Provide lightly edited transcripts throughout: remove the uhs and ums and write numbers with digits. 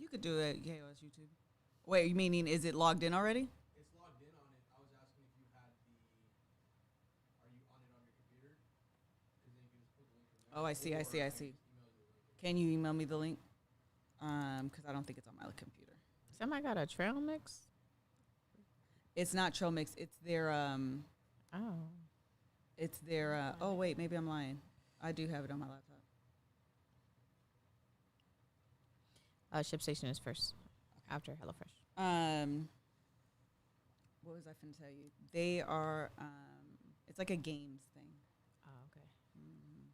You could do it. KOS YouTube. Wait, you meaning is it logged in already? It's logged in on it. I was asking if you had the. Are you on it on your computer? Because then you can just put the link from there. Oh, I see. I see. I Or I can see. just email you the link. Can you email me the link? Because I don't think it's on my computer. Somebody got a trail mix? It's not Trail Mix. It's their Oh. It's their. Oh wait, maybe I'm lying. I do have it on my laptop. ShipStation is first after HelloFresh. What was I finna tell you? They are. It's like a games thing. Oh, okay. Mm.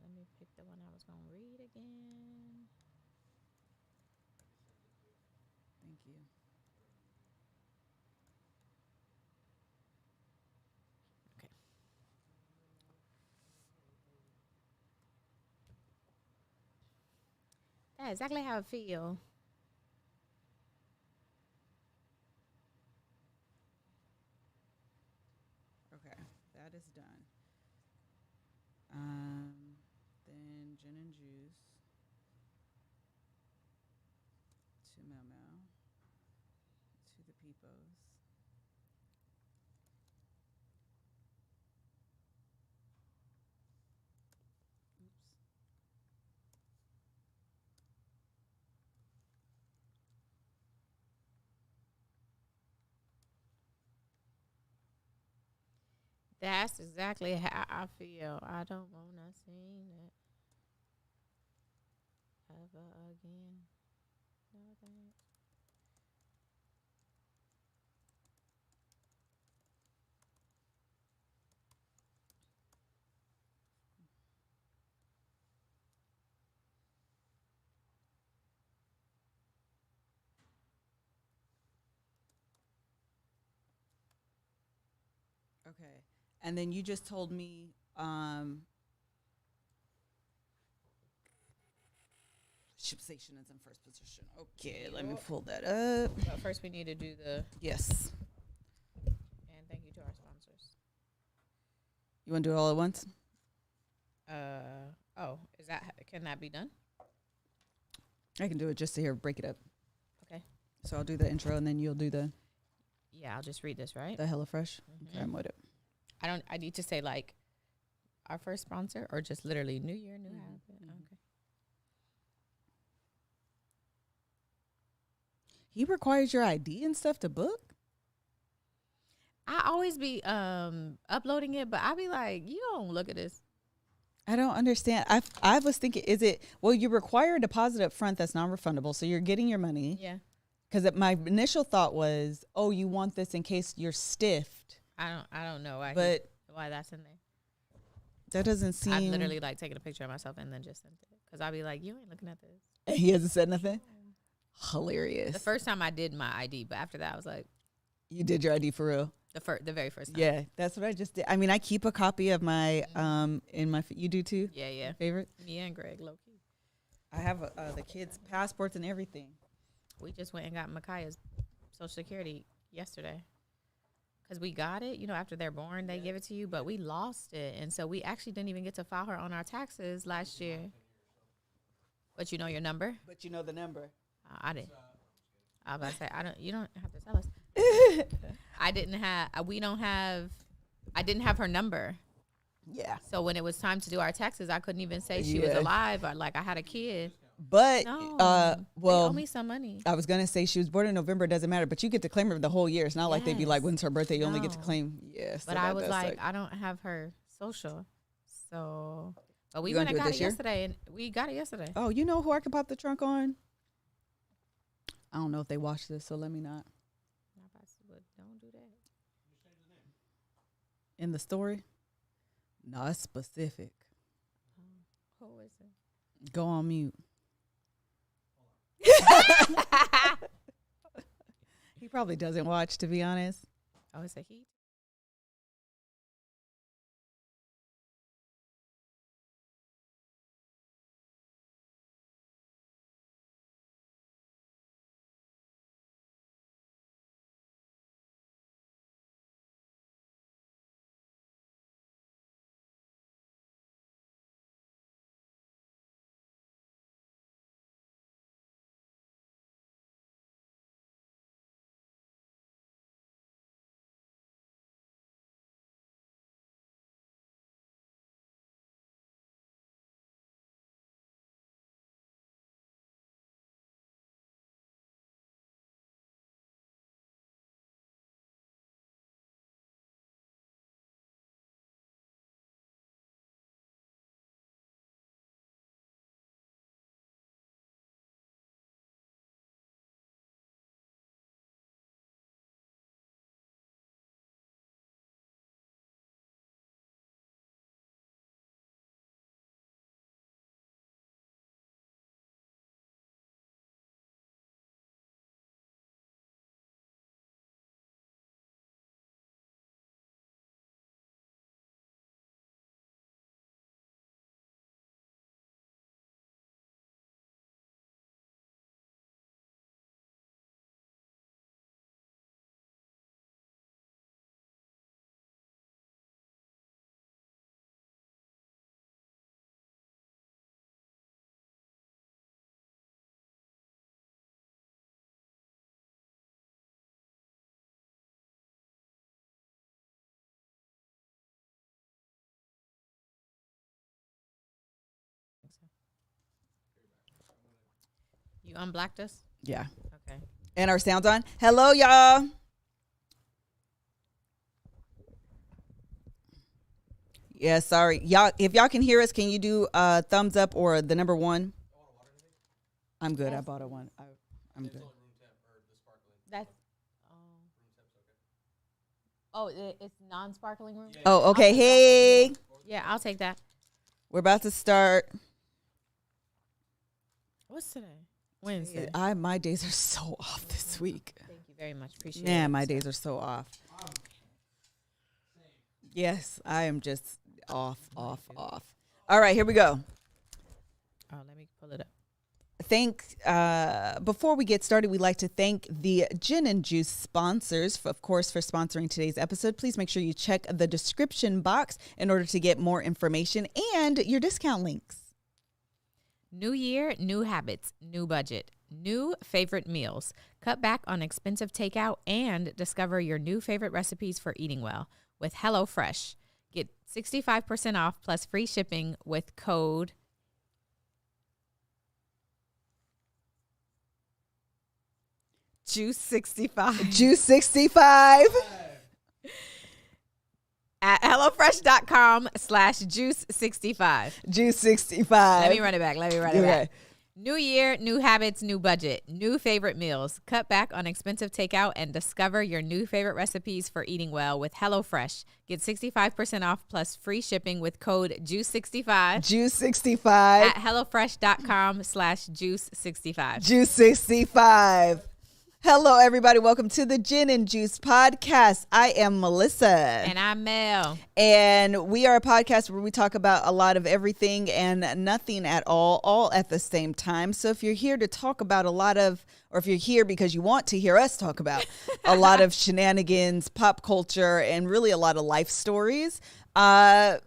Let me pick the one I was going to read again. Thank you. Okay. That's exactly how I feel. Okay, that is done. Then gin and juice to Mel to the Peepos. Oops. That's exactly how I feel. I don't want to sing it ever again. No thanks. Okay, and then you just told me Ship Station is in first position. Okay, let me Yup. pull that up. But first, we need to do the. Yes. And thank you to our sponsors. You want to do it all at once? Oh, can that be done? I can do it just to hear break it up. Okay. So I'll do the intro and then you'll do the Yeah, I'll just read this, right? HelloFresh. Mhm. Okay, I'm with it. I need to say like our first sponsor or just literally New Year, New Mhm. Habit. Mhm. Okay. He requires your ID and stuff to book? I always be uploading it, but I be like, you don't look at this. I don't understand. I was thinking, is it, well, you require a deposit up front that's non-refundable, so you're getting your money. Yeah. Because my initial thought was, oh, you want this in case you're stiffed. I don't know why that's in there. That doesn't seem. I've literally like taken a picture of myself and then just sent it because I'll be like, you ain't looking at this. He hasn't said nothing. Hilarious. The first time I did my ID, but after that I was like, you did your ID for real. the very first time. Yeah, that's what I just did. I mean, I keep a copy of my in my. You do too. Yeah. Favorite. Me and Greg, low key. I have the kids' passports and everything. We just went and got Micaiah's Social Security yesterday. Because we got it, after they're born, they give it to you, but we lost it. And so we actually didn't even get to file her on our taxes last year. But you know your number? But you know the number. I didn't. I was about to say, you don't have to tell us. I didn't have her number. Yeah. So when it was time to do our taxes, I couldn't even say she was Yeah. alive or like I had a kid. But No, they well, owe me some money. I was gonna say she was born in November. It doesn't matter, but you get to claim her the whole year. It's not like they'd be like, Yes. when's her birthday? You only get to No. claim. Yes. But I was like, I don't have her social. So, but we You went gonna and do it got this it year? yesterday, and we got it yesterday. oh, you know who I could pop the trunk on? I don't know if they watch this, so let me not. But don't do that. In the story, not specific. Who is it? Go on mute. He probably doesn't watch, to be honest. Oh, it's a he. You unblocked us? Yeah. Okay. And our sound's on. Hello, y'all. Yeah, sorry. Y'all, if y'all can hear us, can you do a thumbs up or the number 1? I'm good. I bought a one. I'm good. That's oh, it's non-sparkling room. Oh, okay. Hey, Yeah, I'll take that. we're about to start. What's today? Wednesday. My days are so off this week. Thank you very much. Appreciate it. Man, my days are so off. Yes, I am just off. All right, here we go. Oh, let me pull it up. Before we get started, we'd like to thank the Gin and Juice sponsors, of course, for sponsoring today's episode. Please make sure you check the description box in order to get more information and your discount links. New year, new habits, new budget, new favorite meals. Cut back on expensive takeout and discover your new favorite recipes for eating well with HelloFresh. Get 65% off plus free shipping with code JUICE65 Juice 65. at HelloFresh.com/juice65. Juice 65. Let me run it back. Okay. New year, new habits, new budget, new favorite meals. Cut back on expensive takeout and discover your new favorite recipes for eating well with HelloFresh. Get 65% off plus free shipping with code JUICE65 Juice 65. at HelloFresh.com/juice65. Juice 65. Hello, everybody. Welcome to the Gin and Juice podcast. I am Melissa. And I'm Mel. And we are a podcast where we talk about a lot of everything and nothing at all at the same time. So if you're here to talk about or if you're here because you want to hear us talk about a lot of shenanigans, pop culture, and really a lot of life stories,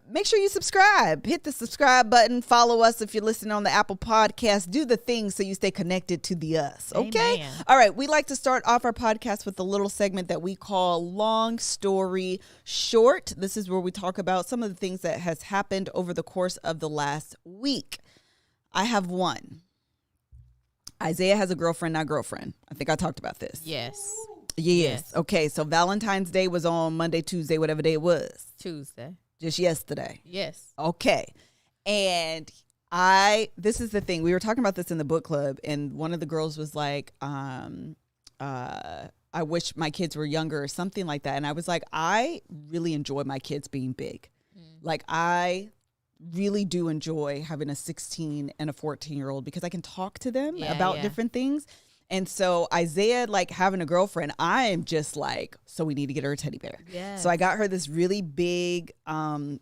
make sure you subscribe. Hit the subscribe button. Follow us if you're listening on the Apple Podcast. Do the things so you stay connected to the us. Okay? Amen. All right. We like to start off our podcast with a little segment that we call Long Story Short. This is where we talk about some of the things that has happened over the course of the last week. I have one. Isaiah has a girlfriend, not girlfriend. I think I talked about this. Yes. Yes. Okay. So Valentine's Day was on Monday, Tuesday, whatever day it was. Tuesday. Just yesterday. Yes. Okay. And this is the thing. We were talking about this in the book club, and one of the girls was like, I wish my kids were younger or something like that. And I was like, I really enjoy my kids being big. Like, I really do enjoy having a 16 and a 14-year-old because I can talk to them about different things. And so Isaiah, like having a girlfriend, I am just like, so we need to get her a teddy bear. Yes. So I got her this really big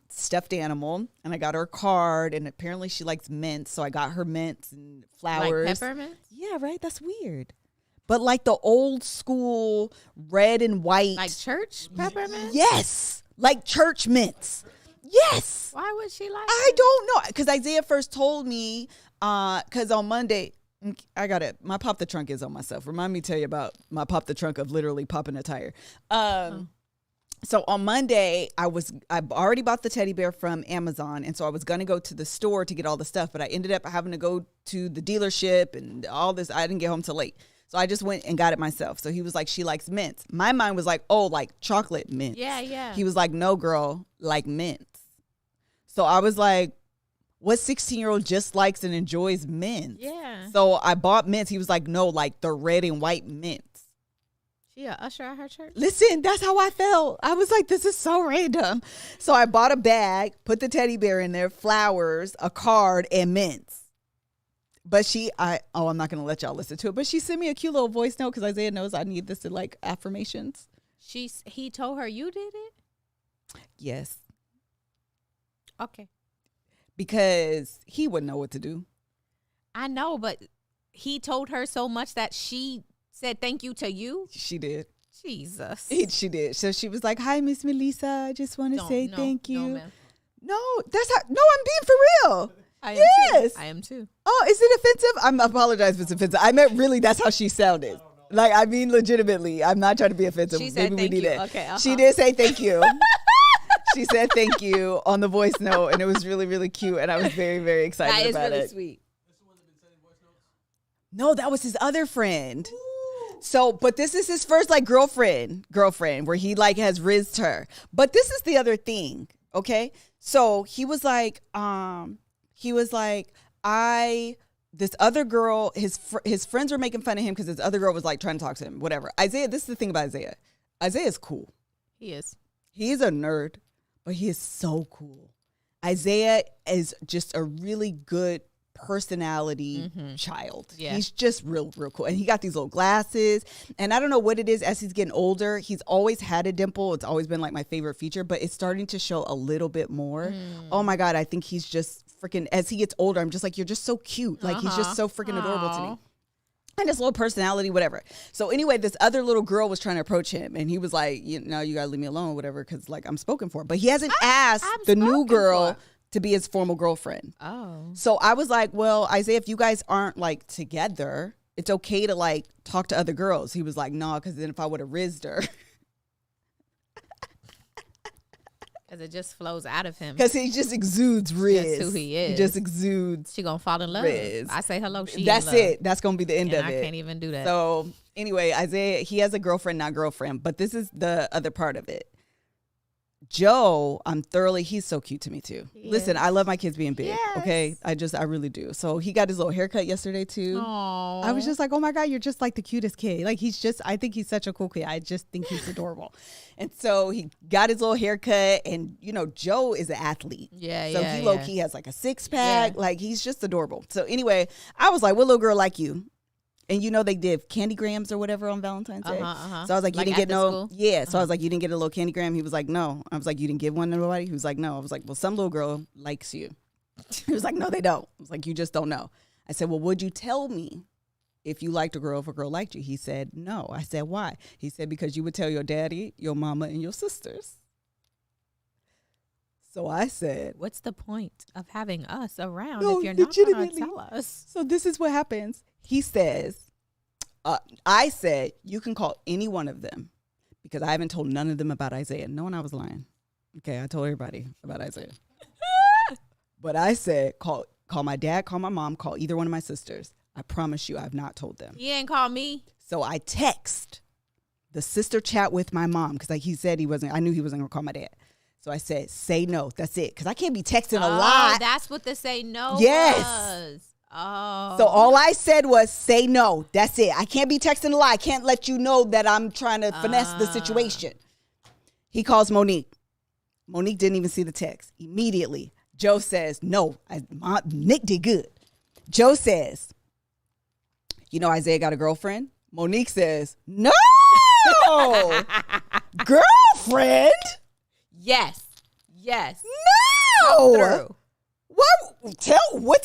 stuffed animal, and I got her a card, and apparently she likes mints. So I got her mints and flowers. Like peppermint? Yeah, right? That's weird. But like the old school red and white. Like church peppermint? Yes. Like church mints. Yes. Why would she like I don't know. Because Isaiah first told me, because on Monday, I got it. My pop the trunk is on myself. Remind me to tell you about my pop the trunk of literally popping a tire. So on Monday, I already bought the teddy bear from Amazon. And so I was going to go to the store to get all the stuff, but I ended up having to go to the dealership and all this. I didn't get home till late. So I just went and got it myself. So he was like, she likes mints. My mind was like, oh, like chocolate mints. Yeah, yeah. He was like, no, girl, like mints. So I was like, what 16-year-old just likes and enjoys mints? Yeah. So I bought mints. He was like, no, like the red and white mints. She a usher at her church? Listen, that's how I felt. I was like, this is so random. So I bought a bag, put the teddy bear in there, flowers, a card, and mints. But I'm not going to let y'all listen to it. But she sent me a cute little voice note because Isaiah knows I need this to like affirmations. He told her you did it? Yes. Okay. Because he wouldn't know what to do. I know, but he told her so much that she said thank you to you? She did. Jesus. She did. So she was like, hi, Miss Melissa. I just want to say thank you. No, ma'am. No, I'm being for real. I am Yes. too. I am too. Oh, is it offensive? I apologize if it's offensive. I meant really that's how she sounded. Like, I mean, legitimately. I'm not trying to be offensive. She said Maybe thank we need you. it. Okay, She did say thank you. She said thank you on the voice note, and it was really, really cute, and I was very, very excited That is about really it. sweet. No, that was his other friend. So, but this is his first like girlfriend where he like has rizzed her. But this is the other thing, okay? So he was like, this other girl, his friends were making fun of him because this other girl was like trying to talk to him, whatever. Isaiah, this is the thing about Isaiah. Isaiah is cool. He is. He's a nerd, but he is so cool. Isaiah is just a really good personality child. Yeah. He's just real cool. And he got these little glasses. And I don't know what it is as he's getting older. He's always had a dimple. It's always been like my favorite feature, but it's starting to show a little bit more. Oh my God. I think he's just freaking, as he gets older, I'm just like, you're just so cute. Like he's just so freaking adorable to me. And his little personality, whatever. So anyway, this other little girl was trying to approach him, and he was like, you gotta leave me alone, whatever, because like I'm spoken for. But he hasn't asked the new girl to be his formal girlfriend. Oh. So I was like, well, Isaiah, if you guys aren't like together, it's okay to like talk to other girls. He was like, no, because then if I would have rizzed her. Because it just flows out of him. Because he just exudes riz. That's who he is. He just exudes. She gonna fall in love. Riz. I say hello. That's in love. it. That's gonna be the end and of it. I can't even do that. So anyway, Isaiah, he has a girlfriend, not girlfriend, but this is the other part of it. Joe, he's so cute to me too. Listen, I love my kids being big. Yes. Okay. I really do. So he got his little haircut yesterday too. Aww. I was just like, oh my God, you're just like the cutest kid. Like I think he's such a cool kid. I just think he's adorable. And so he got his little haircut, and Joe is an athlete. Yeah. So he low key has like a 6-pack. Yeah. Like he's just adorable. So anyway, I was like, what little girl like you? And they did candy grams or whatever on Valentine's Day. So I was like, you didn't get no. School? Yeah. So I was like, you didn't get a little candy gram? He was like, no. I was like, you didn't give one to nobody? He was like, no. I was like, well, some little girl likes you. He was like, no, they don't. I was like, you just don't know. I said, well, would you tell me if you liked a girl, if a girl liked you? He said, no. I said, why? He said, because you would tell your daddy, your mama, and your sisters. So I said, what's the point of having us around if you're not going to tell us? So this is what happens. He says, I said, you can call any one of them because I haven't told none of them about Isaiah. No one, I was lying. Okay, I told everybody about Isaiah. But I said, call my dad, call my mom, call either one of my sisters. I promise you, I've not told them. He ain't called me. So I text the sister chat with my mom because like he said I knew he wasn't going to call my dad. So I said, say no. That's it. Because I can't be texting a lot. That's what the say no was. Oh. So all I said was say no. That's it. I can't be texting a lot. I can't let you know that I'm trying to finesse the situation. He calls Monique. Monique didn't even see the text. Immediately, Joe says, no, Nick did good. Joe says, Isaiah got a girlfriend? Monique says, no! Girlfriend? Yes. No! What? Tell me more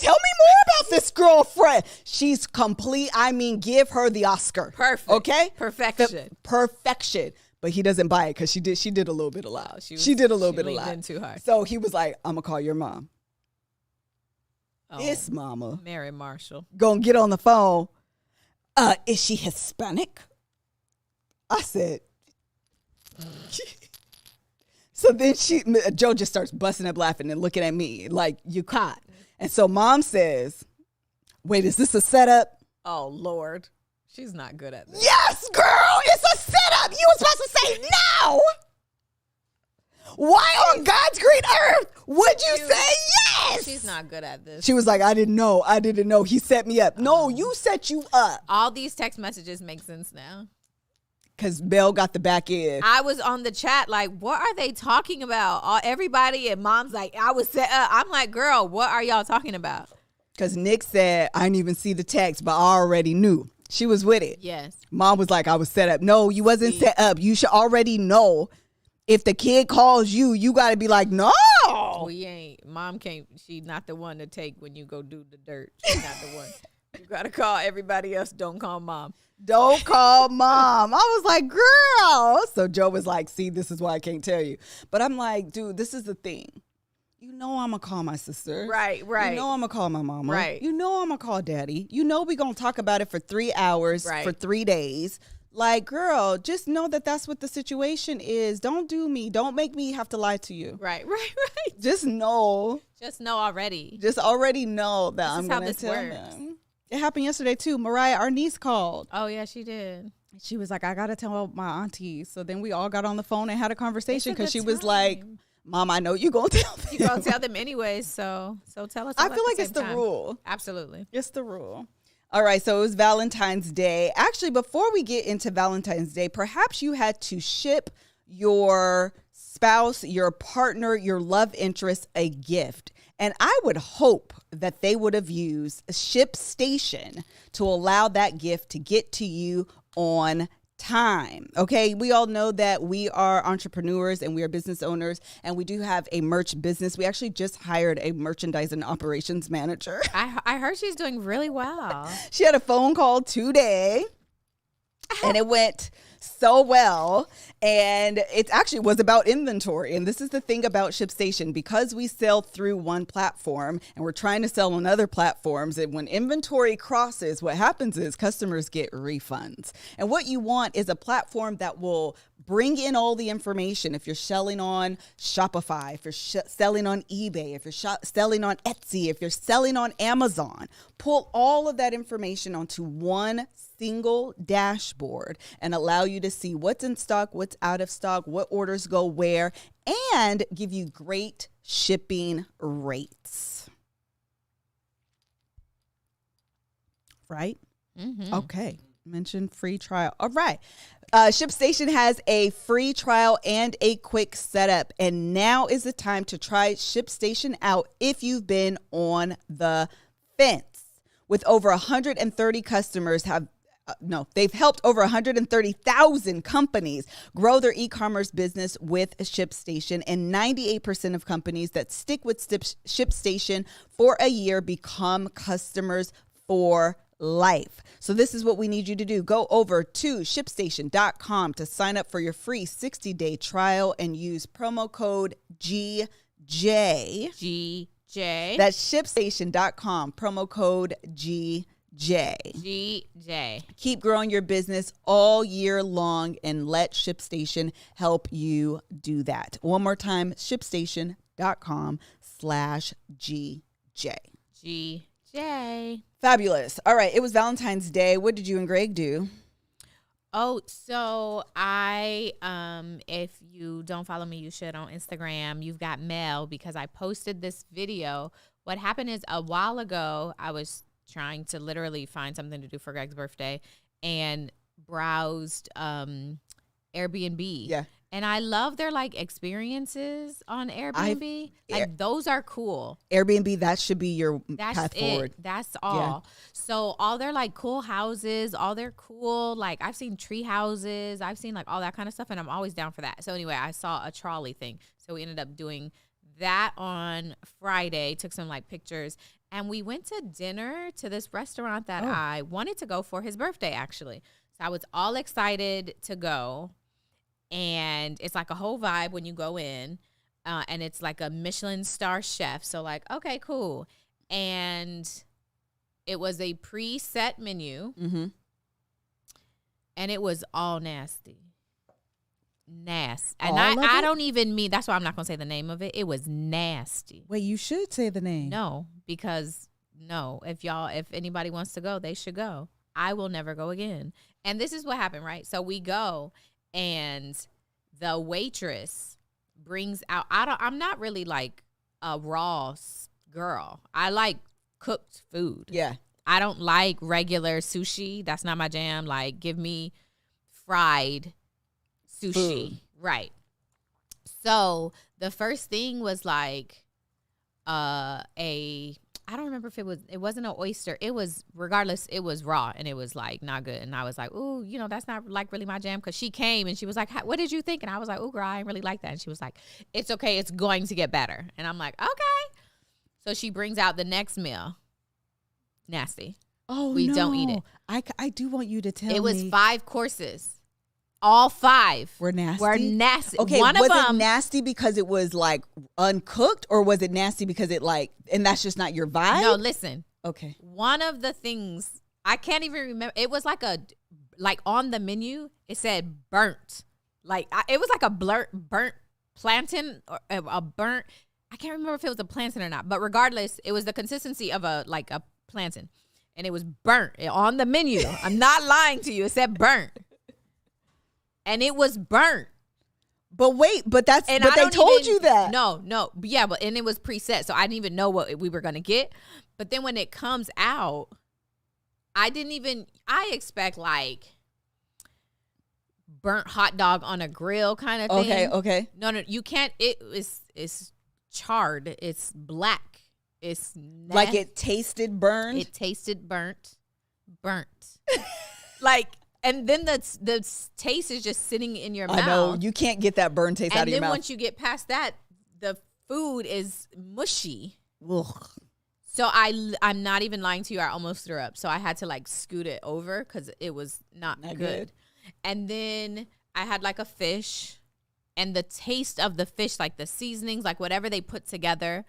about this girlfriend. She's complete. I mean, give her the Oscar. Perfect. Okay? Perfection. Perfection. But he doesn't buy it because she did a little bit of lie. She did a little bit of lie. Too hard. So he was like, I'm going to call your mom. Oh, this mama. Mary Marshall. Gonna get on the phone. Is she Hispanic? I said. So then Joe just starts busting up laughing and looking at me like, you caught. And so mom says, wait, is this a setup? Oh, Lord. She's not good at this. Yes, girl, it's a setup. You were supposed to say no. Why on God's green earth would you say yes? She's not good at this. She was like, I didn't know. He set me up. No, you set you up. All these text messages make sense now. Because Belle got the back end. I was on the chat like, what are they talking about? Everybody and mom's like, I was set up. I'm like, girl, what are y'all talking about? Because Nick said, I didn't even see the text, but I already knew. She was with it. Yes. Mom was like, I was set up. No, you wasn't set up. You should already know. If the kid calls you got to be like, no. We ain't. Mom can't. She's not the one to take when you go do the dirt. She's not the one. You got to call everybody else. Don't call mom. Don't call mom. I was like, girl. So Joe was like, see, this is why I can't tell you. But I'm like, dude, this is the thing. I'm going to call my sister. Right. I'm going to call my mama. Right. I'm going to call daddy. We're going to talk about it for 3 hours, for 3 days. Like, girl, just know that that's what the situation is. Don't do me. Don't make me have to lie to you. Right. Just know. Just know already. Just already know that I'm going to tell them. It happened yesterday too. Mariah, our niece, called. Oh yeah, she did. She was like, I got to tell my auntie. So then we all got on the phone and had a conversation It's a because she good was like, time. Mom, I know you going to tell them. You gonna tell them anyways, so tell us. I all feel at like it's same the time. rule. Absolutely. It's the rule. All right, so it was Valentine's Day. Actually, before we get into Valentine's Day, perhaps you had to ship your spouse, your partner, your love interest a gift. And I would hope that they would have used ShipStation to allow that gift to get to you on time. Okay, we all know that we are entrepreneurs and we are business owners, and we do have a merch business. We actually just hired a merchandise and operations manager. I heard she's doing really well. She had a phone call today and it went so well. And it actually was about inventory. And this is the thing about ShipStation, because we sell through one platform and we're trying to sell on other platforms. And when inventory crosses, what happens is customers get refunds. And what you want is a platform that will bring in all the information. If you're selling on Shopify, if you're selling on eBay, if you're selling on Etsy, if you're selling on Amazon, pull all of that information onto one single dashboard and allow you to see what's in stock, what's out of stock, what orders go where, and give you great shipping rates. Right? Mm-hmm. Okay. Mention free trial. All right. ShipStation has a free trial and a quick setup. And now is the time to try ShipStation out if you've been on the fence. With over 130 customers they've helped over 130,000 companies grow their e-commerce business with ShipStation, and 98% of companies that stick with ShipStation for a year become customers for life. So this is what we need you to do. Go over to ShipStation.com to sign up for your free 60-day trial and use promo code GJ. GJ. That's ShipStation.com, promo code GJ. GJ. Keep growing your business all year long and let ShipStation help you do that. One more time, ShipStation.com/GJ. GJ. Fabulous. All right. It was Valentine's Day. What did you and Greg do? Oh, so I, if you don't follow me, you should on Instagram. You've got mail because I posted this video. What happened is a while ago, I was trying to literally find something to do for Greg's birthday and browsed Airbnb. Yeah. And I love their like experiences on Airbnb. Those are cool. Airbnb, that should be your That's path it. forward. That's all. So all their like cool houses, all their cool, like I've seen tree houses, I've seen like all that kind of stuff, and I'm always down for that. So anyway, I saw a trolley thing. So we ended up doing that on Friday, took some like pictures, and we went to dinner to this restaurant that I wanted to go for his birthday actually. So I was all excited to go. And it's like a whole vibe when you go in, and it's like a Michelin star chef. So like, okay, cool. And it was a preset menu, and it was all nasty. Nasty. And I don't even mean, that's why I'm not going to say the name of it. It was nasty. Wait, you should say the name. No, because if anybody wants to go, they should go. I will never go again. And this is what happened, right? So we go. And the waitress brings out, I'm not really like a raw girl. I like cooked food. Yeah. I don't like regular sushi. That's not my jam. Like, give me fried sushi. Food. Right. So the first thing was like I don't remember if it wasn't an oyster. It was, regardless, it was raw and it was like not good. And I was like, ooh, that's not like really my jam. Cause she came and she was like, what did you think? And I was like, ooh, girl, I didn't really like that. And she was like, it's okay. It's going to get better. And I'm like, okay. So she brings out the next meal. Nasty. Oh, we no. don't eat it. I do want you to tell me. It was 5 courses. All 5 were nasty. Okay, was of it them nasty because it was like uncooked, or was it nasty because it like, and that's just not your vibe? No, listen. Okay. One of the things, I can't even remember. It was like on the menu, it said burnt. It was like a burnt plantain or a burnt. I can't remember if it was a plantain or not, but regardless, it was the consistency of a plantain. and it was burnt on the menu. I'm not lying to you. It said burnt. And it was burnt. But wait, but they told you that. No. Yeah, but and it was preset, so I didn't even know what we were going to get. But then when it comes out, I expect like burnt hot dog on a grill kind of thing. Okay. No, you can't. It's charred. It's black. It's nasty. Like it tasted burned. It tasted burnt. Like, and then the taste is just sitting in your mouth. I know you can't get that burn taste out of your mouth. And then once you get past that, the food is mushy. Ugh. So I'm not even lying to you. I almost threw up. So I had to like scoot it over because it was not good. And then I had like a fish, and the taste of the fish, like the seasonings, like whatever they put together,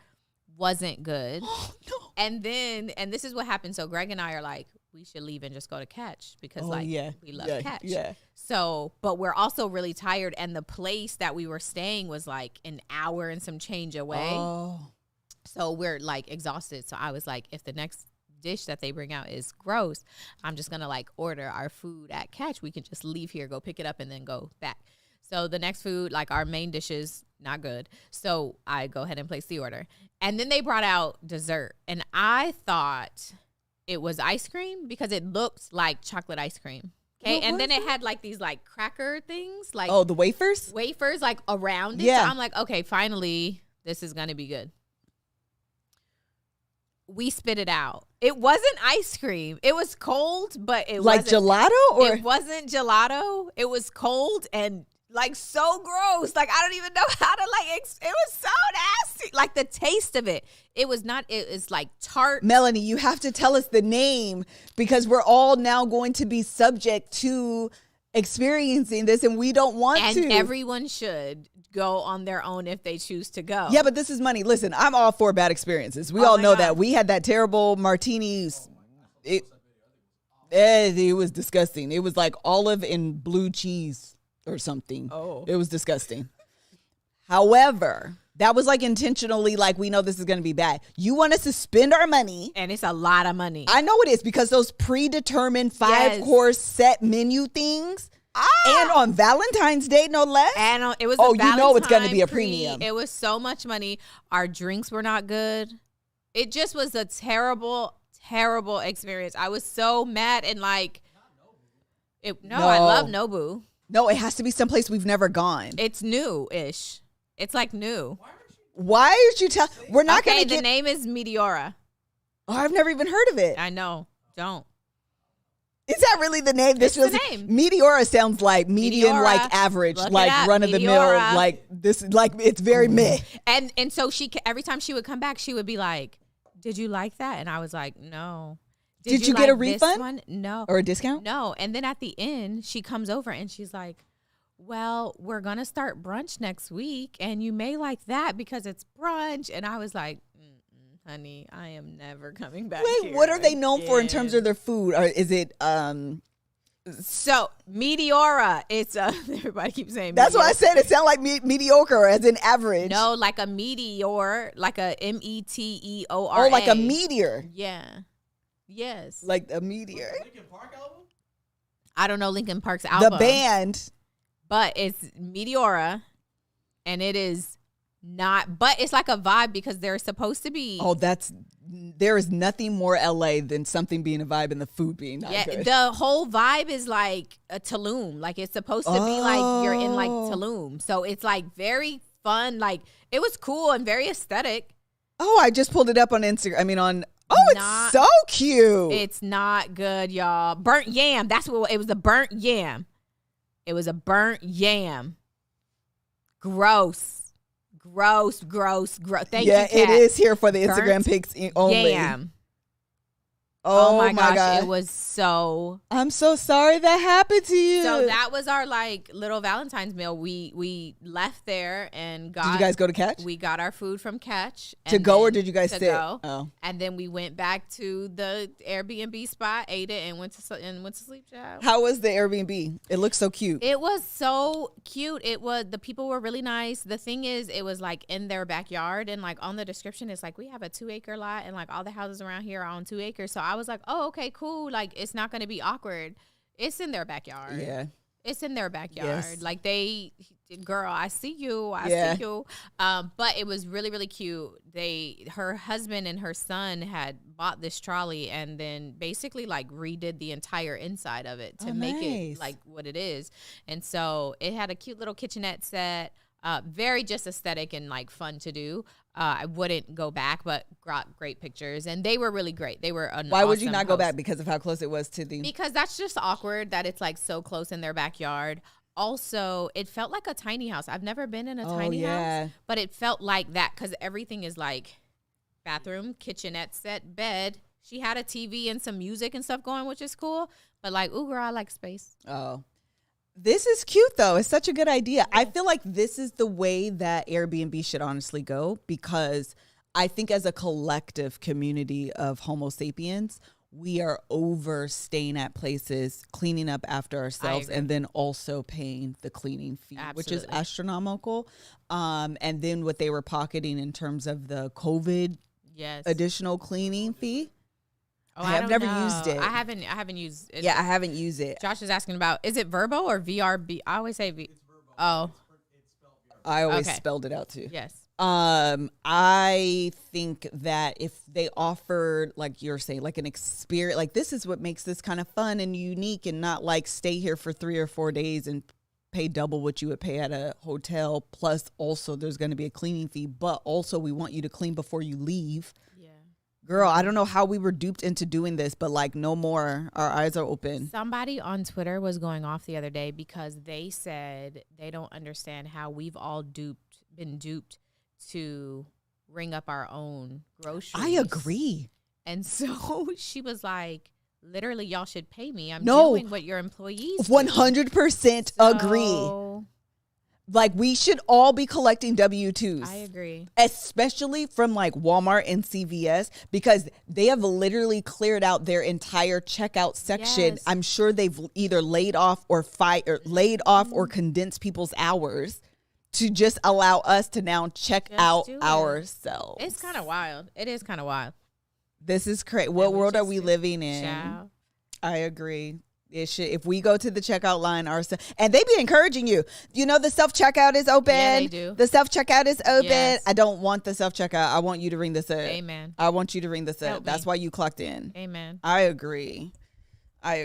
wasn't good. Oh, no. And this is what happened. So Greg and I are like, we should leave and just go to Catch because we love Catch. Yeah. So, but we're also really tired, and the place that we were staying was like an hour and some change away. Oh. So we're like exhausted. So I was like, if the next dish that they bring out is gross, I'm just gonna like order our food at Catch. We can just leave here, go pick it up, and then go back. So the next food, like our main dishes, not good. So I go ahead and place the order. And then they brought out dessert, and I thought it was ice cream because it looked like chocolate ice cream. Okay, and then it had like these like cracker things, like the wafers like around it. Yeah. So I'm like, okay, finally this is gonna be good. We spit it out. It wasn't ice cream. It was cold, but it like wasn't gelato, or it wasn't gelato. It was cold and like so gross. Like I don't even know how to like. It was so nasty. Like the taste of it. It was not. It was like tart. Melanie, you have to tell us the name because we're all now going to be subject to experiencing this, and we don't want to. And everyone should go on their own if they choose to go. Yeah, but this is money. Listen, I'm all for bad experiences. We all know that. We had that terrible martinis. It was disgusting. It was like olive and blue cheese or something. Oh. It was disgusting. However, that was like intentionally like, we know this is going to be bad. You want us to spend our money. And it's a lot of money. I know it is, because those predetermined 5-course set menu things. And on Valentine's Day, no less. And it was you know it's going to be a premium. It was so much money. Our drinks were not good. It just was a terrible, terrible experience. I was so mad and like, no, I love Nobu. No, it has to be someplace we've never gone. It's new-ish. It's like new. Why aren't you tell? We're not going to get. The name is Meteora. Oh, I've never even heard of it. I know. Don't. Is that really the name? It's the name. Meteora sounds like medium, Meteora. like average, Look like run of the mill, like this, like it's very meh. And so every time she would come back, she would be like, "Did you like that?" And I was like, "No." Did you get a refund? No. Or a discount? No. And then at the end, she comes over and she's like, "Well, we're gonna start brunch next week, and you may like that because it's brunch." And I was like, honey, I am never coming back. Wait, here what are they known for in terms again. of their food? Or is it So Meteora? It's everybody keeps saying that's Meteora. what I said. It sounded like mediocre, as in average. No, like a meteor, like a METEORA. Oh, like a meteor. Yeah. Yes. Like a meteor. Linkin Park album? I don't know Linkin Park's album. The band. But it's Meteora, and it is not, but it's like a vibe because they're supposed to be. Oh, there is nothing more LA than something being a vibe and the food being not good. The whole vibe is like a Tulum. Like it's supposed to be like you're in like Tulum. So it's like very fun. Like it was cool and very aesthetic. Oh, I just pulled it up on Instagram. I mean it's so cute. It's not good, y'all. Burnt yam. That's what it was. A burnt yam. It was a burnt yam. Gross. Thank you, Kat. It is here for the Burnt Instagram pics only. Yam. Oh my gosh, God. it was so. I'm so sorry that happened to you. So that was our like little Valentine's meal. We left there and got. Did you guys go to Catch? We got our food from Catch. To go, or did you guys sit? Go. Oh. And then we went back to the Airbnb spot, ate it, and went to sleep. Child. How was the Airbnb? It looked so cute. It was so cute. The people were really nice. The thing is, it was like in their backyard, and like on the description, it's like we have a 2-acre lot, and like all the houses around here are on 2 acres. So I I was like, oh, okay, cool. Like, it's not going to be awkward. It's in their backyard. Yeah. It's in their backyard. Yes. Like girl, I see you. I see you. But it was really, really cute. Her husband and her son had bought this trolley and then basically like redid the entire inside of it to make it like what it is. And so it had a cute little kitchenette set. Very just aesthetic and like fun to do. I wouldn't go back, but got great pictures, and they were really great. They were an Why would you awesome not go host. back? Because of how close it was to the. Because that's just awkward that it's like so close in their backyard. Also, it felt like a tiny house. I've never been in a tiny house, but it felt like that because everything is like bathroom, kitchenette set, bed. She had a TV and some music and stuff going, which is cool. But like, ooh, girl, I like space. Oh. This is cute, though. It's such a good idea. I feel like this is the way that Airbnb should honestly go, because I think as a collective community of Homo sapiens, we are overstaying at places, cleaning up after ourselves, and then also paying the cleaning fee, which is astronomical. And then what they were pocketing in terms of the COVID additional cleaning fee. Oh, I have never used it. I haven't used it. Yeah, I haven't used it. Josh is asking about, is it Verbo or VRB? I always say V. Oh. I always spelled it out too. Yes. I think that if they offered, like you're saying, like an experience, like this is what makes this kind of fun and unique, and not like stay here for 3 or 4 days and pay double what you would pay at a hotel. Plus also there's going to be a cleaning fee, but also we want you to clean before you leave. Girl, I don't know how we were duped into doing this, but like no more. Our eyes are open. Somebody on Twitter was going off the other day because they said they don't understand how we've all been duped to ring up our own groceries. I agree. And so she was like, literally, y'all should pay me. I'm doing what your employees 100% agree. Like, we should all be collecting W-2s. I agree. Especially from like Walmart and CVS, because they have literally cleared out their entire checkout section. Yes. I'm sure they've either laid off or condensed people's hours to just allow us to now check out ourselves. It's kind of wild. It is kind of wild. This is crazy. What world are we living in? Child. I agree. It should, if we go to the checkout line ourselves, and they be encouraging you, you know, the self-checkout is open. Yeah, they do. The self-checkout is open. Yes. I don't want the self-checkout. I want you to ring this up. Amen. I want you to ring this up. Help That's me. why you clocked in. Amen. I agree. All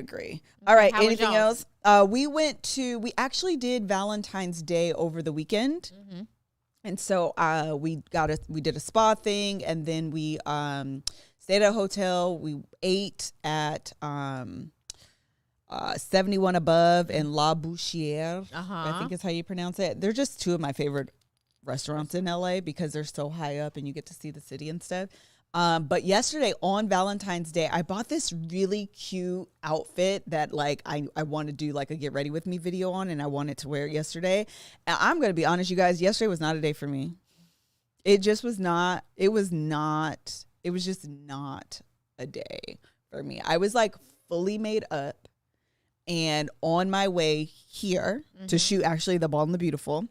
right. Anything else? We actually did Valentine's Day over the weekend. Mm-hmm. And so we did a spa thing, and then we stayed at a hotel. We ate at 71 Above and La Bouchière. I think is how you pronounce it. They're just two of my favorite restaurants in LA because they're so high up and you get to see the city and stuff. But yesterday on Valentine's Day, I bought this really cute outfit that like I want to do like a get ready with me video on, and I wanted to wear it yesterday. And I'm going to be honest, you guys, yesterday was not a day for me. It just was not. It was just not a day for me. I was like fully made up and on my way here to shoot actually The Bald and the Beautiful.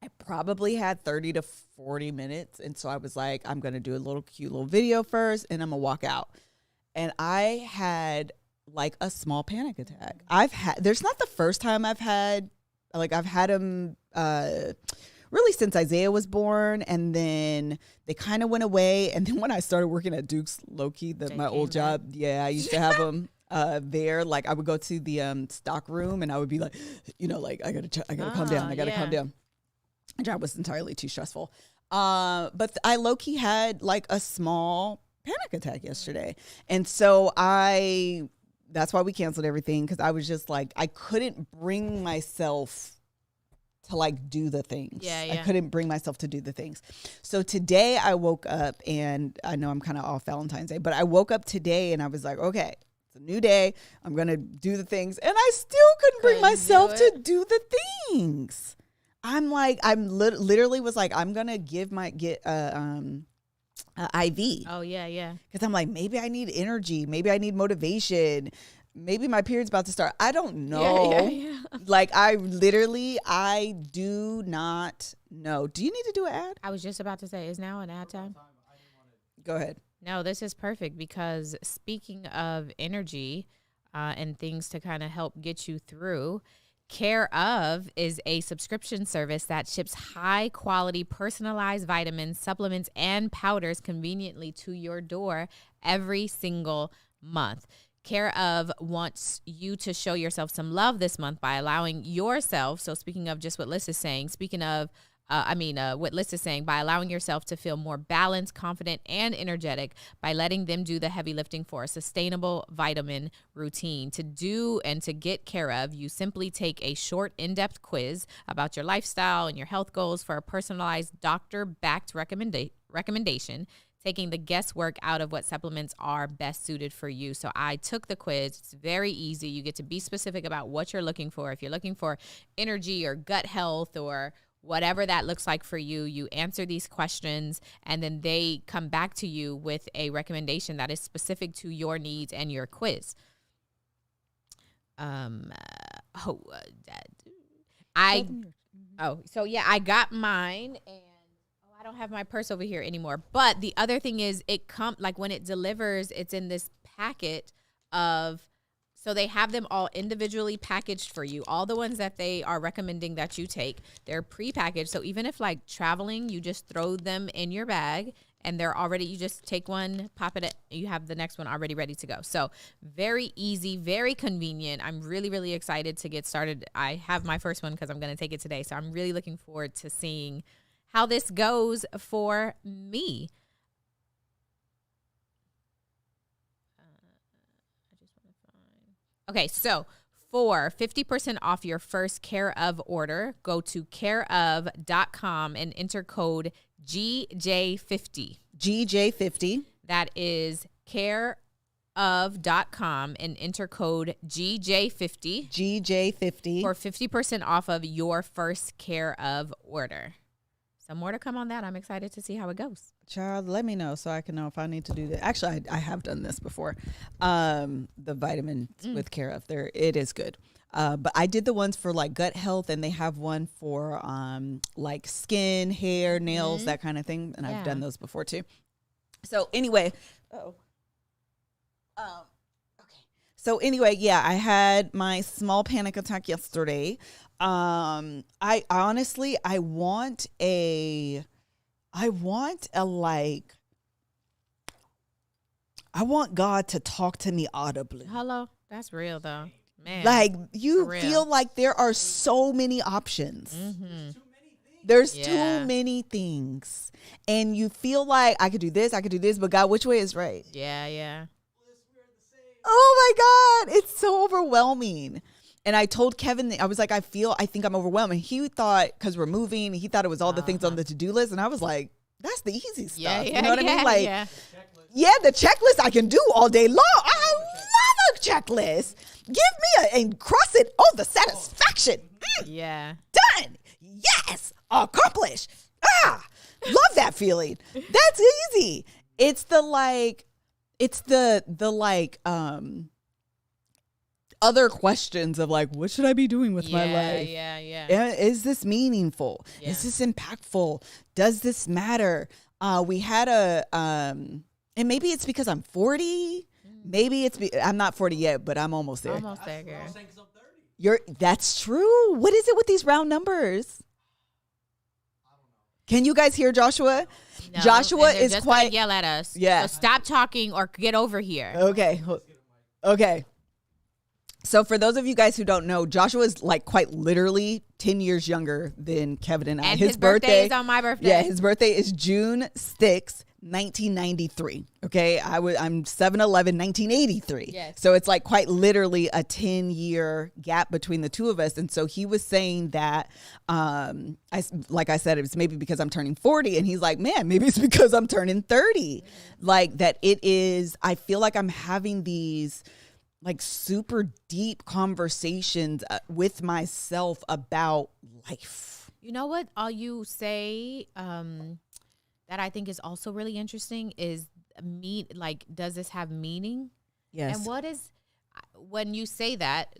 I probably had 30 to 40 minutes. And so I was like, I'm going to do a little cute little video first and I'm going to walk out. And I had like a small panic attack. There's not the first time I've had them really since Isaiah was born. And then they kind of went away. And then when I started working at Duke's, low-key, my old job, I used to have them there. Like I would go to the stock room and I would be like, you know, like I gotta calm down. I gotta calm down. My job was entirely too stressful. But I low-key had like a small panic attack yesterday. And so that's why we canceled everything, because I was just like, I couldn't bring myself to like do the things. I couldn't bring myself to do the things. So today I woke up, and I know I'm kind of off Valentine's Day, but I woke up today and I was like, okay, it's a new day. I'm going to do the things. And I still couldn't bring myself to do the things. I'm like, literally was like, I'm going to get IV. Oh, yeah. Because I'm like, maybe I need energy. Maybe I need motivation. Maybe my period's about to start. I don't know. Yeah. Like, I do not know. Do you need to do an ad? I was just about to say, is now an ad time? Go ahead. No, this is perfect because speaking of energy and things to kind of help get you through, Care of is a subscription service that ships high quality personalized vitamins, supplements, and powders conveniently to your door every single month. Care of wants you to show yourself some love this month by allowing yourself. So, speaking of just what Liz is saying, what Liz is saying, by allowing yourself to feel more balanced, confident, and energetic by letting them do the heavy lifting for a sustainable vitamin routine. To do and to get Care of, you simply take a short, in-depth quiz about your lifestyle and your health goals for a personalized, doctor-backed recommendation, taking the guesswork out of what supplements are best suited for you. So I took the quiz. It's very easy. You get to be specific about what you're looking for. If you're looking for energy or gut health or whatever that looks like for you, you answer these questions and then they come back to you with a recommendation that is specific to your needs and your quiz. I got mine and I don't have my purse over here anymore. But the other thing is when it delivers, it's in this packet so they have them all individually packaged for you. All the ones that they are recommending that you take, they're pre-packaged. So even if like traveling, you just throw them in your bag and you just take one, pop it, you have the next one already ready to go. So very easy, very convenient. I'm really, really excited to get started. I have my first one because I'm going to take it today. So I'm really looking forward to seeing how this goes for me. Okay, so for 50% off your first Care of order, go to careof.com and enter code GJ50. GJ50. That is careof.com and enter code GJ50. GJ50. For 50% off of your first Care of order. Some more to come on that. I'm excited to see how it goes. Child, let me know so I can know if I need to do that. Actually, I have done this before. The vitamins with Care of, it is good. But I did the ones for like gut health, and they have one for like skin, hair, nails, that kind of thing. And I've done those before too. So anyway, okay. So anyway, I had my small panic attack yesterday. I honestly, I want God to talk to me audibly. Hello. That's real though. Man. Like you feel like there are so many options. Mm-hmm. There's too many things. And you feel like I could do this, but God, which way is right? Yeah. Oh my God. It's so overwhelming. And I told Kevin, I was like, I think I'm overwhelmed. And he thought, because we're moving, he thought it was all the things on the to-do list. And I was like, that's the easy stuff. Yeah, you know what I mean? Like, The the checklist I can do all day long. I love a checklist. Give me and cross it. Oh, the satisfaction. Yeah. Done. Yes. Accomplished. Love that feeling. That's easy. It's the other questions of like, what should I be doing with my life? Yeah. Is this meaningful? Yeah. Is this impactful? Does this matter? We had and maybe it's because I'm 40. Maybe I'm not 40 yet, but I'm almost there. Almost there, girl. That's true. What is it with these round numbers? Can you guys hear Joshua? No, Joshua and they're is just quite gonna yell at us. Yeah. So stop talking or get over here. Okay. So for those of you guys who don't know, Joshua is like quite literally 10 years younger than Kevin and I. And his birthday is on my birthday. Yeah, his birthday is June 6th, 1993. Okay, I'm 7/11, 1983. Yes. So it's like quite literally a 10-year gap between the two of us. And so he was saying that, like I said, it was maybe because I'm turning 40, and he's like, man, maybe it's because I'm turning 30. Like that it is. I feel like I'm having these like super deep conversations with myself about life. You know what? All you say that I think is also really interesting is does this have meaning? Yes. And what is, when you say that,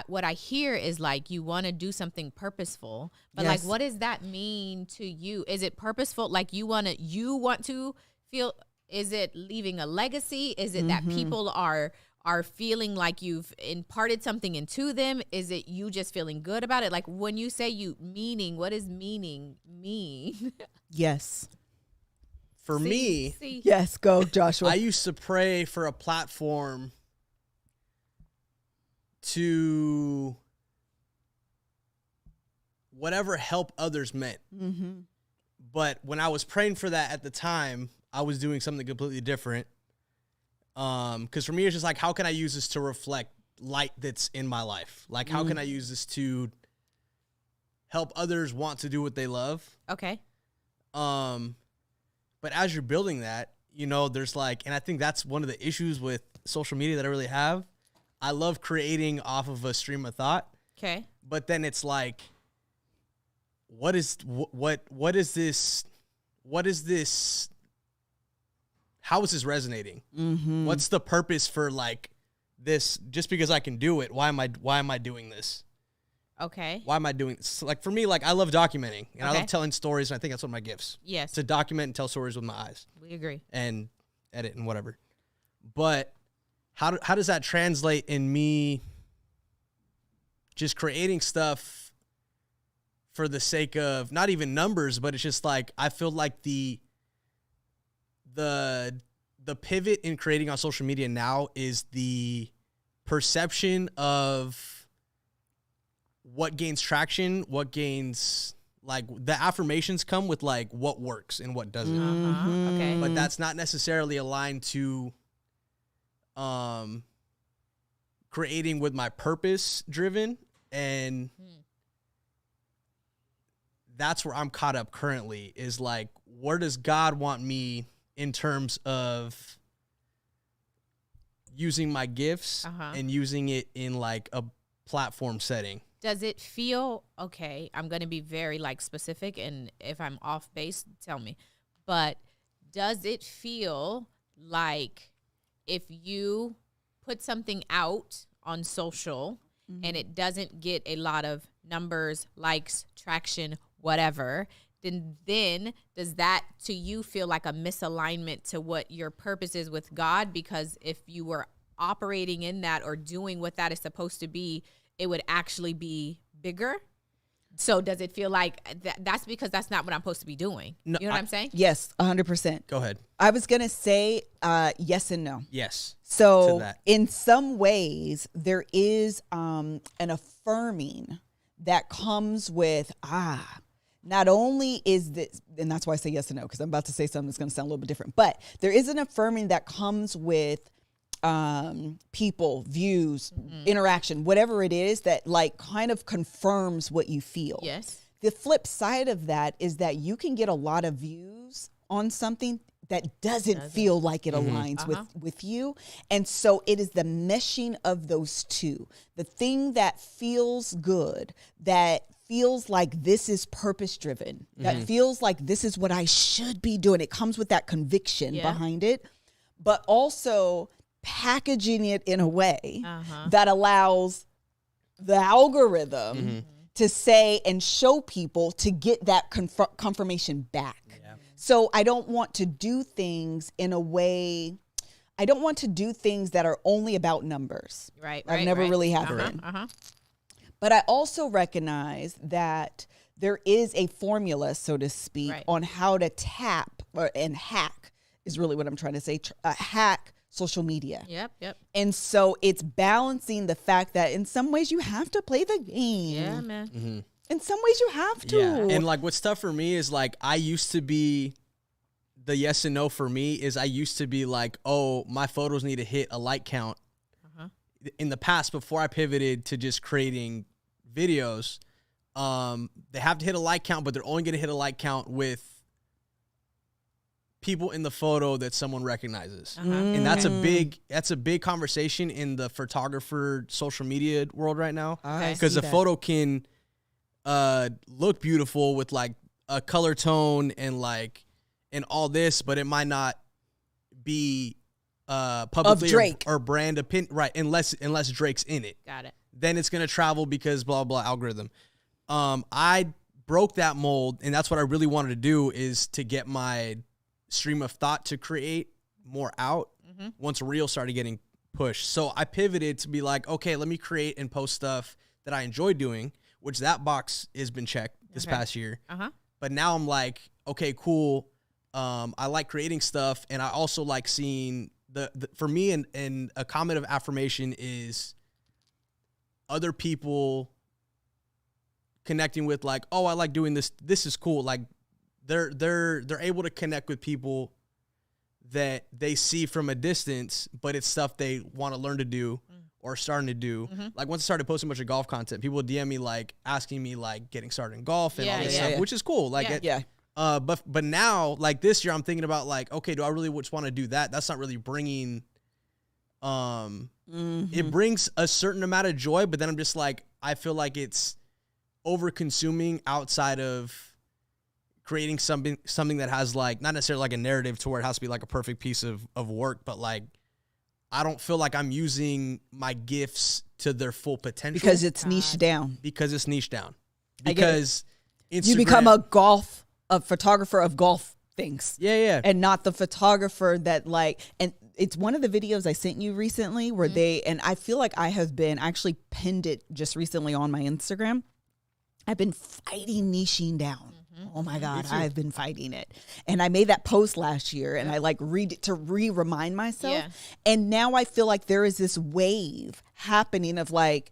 what I hear is like you want to do something purposeful, but Yes. like what does that mean to you? Is it purposeful? Like you want to feel Is it leaving a legacy? Is it that people are feeling like you've imparted something into them? Is it you just feeling good about it? Like when you say what does meaning mean? Yes. For me, See? Yes, go, Joshua. I used to pray for a platform to whatever help others meant. Mm-hmm. But when I was praying for that at the time, I was doing something completely different. Because for me, it's just like, how can I use this to reflect light that's in my life? Like, how can I use this to help others want to do what they love? Okay. But as you're building that, you know, there's like, and I think that's one of the issues with social media that I really have. I love creating off of a stream of thought, Okay. but then it's like, what is this? How is this resonating? Mm-hmm. What's the purpose for like this? Just because I can do it, why am I doing this? Okay. Why am I doing this? Like for me, like I love documenting and I Okay. love telling stories. And I think that's one of my gifts. Yes. To document and tell stories with my eyes We agree. and edit and whatever. But how does that translate in me just creating stuff for the sake of not even numbers, but it's just like I feel like the pivot in creating on social media now is the perception of what gains traction, what gains, like the affirmations come with like what works and what doesn't. Uh-huh. Okay. But that's not necessarily aligned to creating with my purpose driven, and that's where I'm caught up currently, is like, where does God want me in terms of using my gifts and using it in like a platform setting? Does it feel okay? I'm going to be very like specific, and if I'm off base, tell me. But does it feel like if you put something out on social and it doesn't get a lot of numbers, likes, traction, whatever, then does that to you feel like a misalignment to what your purpose is with God? Because if you were operating in that or doing what that is supposed to be, it would actually be bigger. So does it feel like that's because that's not what I'm supposed to be doing? No, you know what I'm saying? Yes, 100%. Go ahead. I was going to say yes and no. Yes. So To that. in some ways, there is an affirming that comes with, not only is this, and that's why I say yes and no, because I'm about to say something that's going to sound a little bit different, but there is an affirming that comes with people, views, interaction, whatever it is that like kind of confirms what you feel. Yes. The flip side of that is that you can get a lot of views on something that doesn't feel like it aligns with you. And so it is the meshing of those two. The thing that feels good, that feels like this is purpose driven, that feels like this is what I should be doing. It comes with that conviction behind it, but also packaging it in a way that allows the algorithm to say and show people to get that confirmation back. So I don't want to do things in a way, I don't want to do things that are only about numbers. Right. I've never really had it in. But I also recognize that there is a formula, so to speak, on how to tap and hack is really what I'm trying to say, hack social media. Yep. And so it's balancing the fact that in some ways you have to play the game. Yeah, man. In some ways you have to. Yeah. And like what's tough for me is like I used to be, the yes and no for me is I used to be like, oh, my photos need to hit a like count. In the past, before I pivoted to just creating videos, they have to hit a like count, but they're only going to hit a like count with people in the photo that someone recognizes. And that's a big conversation in the photographer social media world right now, because a photo can look beautiful with like a color tone and like and all this, but it might not be publicly of Drake or brand opinion, right? Unless Drake's in it. Got it. Then it's gonna travel because blah blah algorithm. I broke that mold, and that's what I really wanted to do, is to get my stream of thought to create more out once Reels started getting pushed. So I pivoted to be like, okay, let me create and post stuff that I enjoy doing, which that box has been checked this past year. But now I'm like, okay, cool. I like creating stuff, and I also like seeing the for me, and a comment of affirmation is other people connecting with like, oh, I like doing this. This is cool. Like they're able to connect with people that they see from a distance, but it's stuff they want to learn to do or starting to do. Like once I started posting a bunch of golf content, people would DM me like asking me like getting started in golf and all this stuff, which is cool. Like but now like this year I'm thinking about like, okay, do I really just want to do that? That's not really bringing it brings a certain amount of joy, but then I'm just like, I feel like it's over consuming outside of creating something that has like not necessarily like a narrative to where it has to be like a perfect piece of work, but like I don't feel like I'm using my gifts to their full potential because it's niched down. Because Instagram, you become a photographer of golf things. Yeah. And not the photographer that like, and it's one of the videos I sent you recently where and I feel like I have been actually pinned it just recently on my Instagram. I've been fighting niching down. Oh my God, I've been fighting it. And I made that post last year and I like read it to remind myself. Yeah. And now I feel like there is this wave happening of like,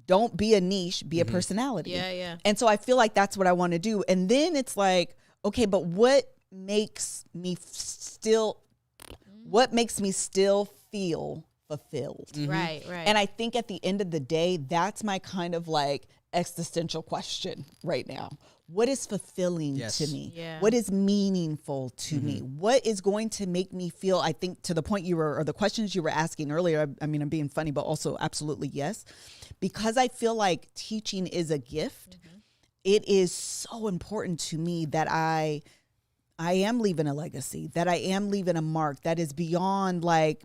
don't be a niche, be a personality. Yeah. And so I feel like that's what I want to do. And then it's like, okay, but what makes me still feel fulfilled? Right. And I think at the end of the day, that's my kind of like existential question right now. What is fulfilling to me? Yeah. What is meaningful to me? What is going to make me feel, I think to the point or the questions you were asking earlier, I mean, I'm being funny, but also absolutely yes. Because I feel like teaching is a gift. It is so important to me that I am leaving a legacy, that I am leaving a mark that is beyond like,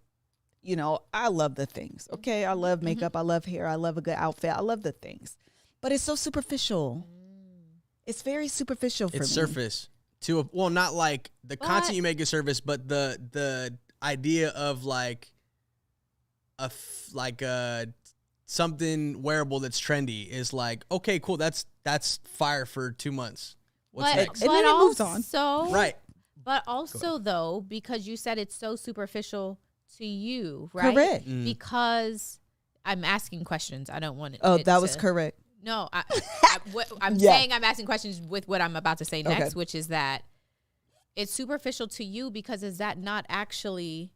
you know, I love the things. Okay. I love makeup. I love hair. I love a good outfit. I love the things, but it's so superficial. It's very superficial for me. It's surface to not like the content you make is surface, but the idea of like something wearable that's trendy is like, okay, cool. That's fire for 2 months. What's next? But and then it moves on. Right. But also though, because you said it's so superficial to you, right? Correct. Because I'm asking questions. I don't want it. Oh, that was correct. No, I'm saying I'm asking questions with what I'm about to say next, which is that it's superficial to you because is that not actually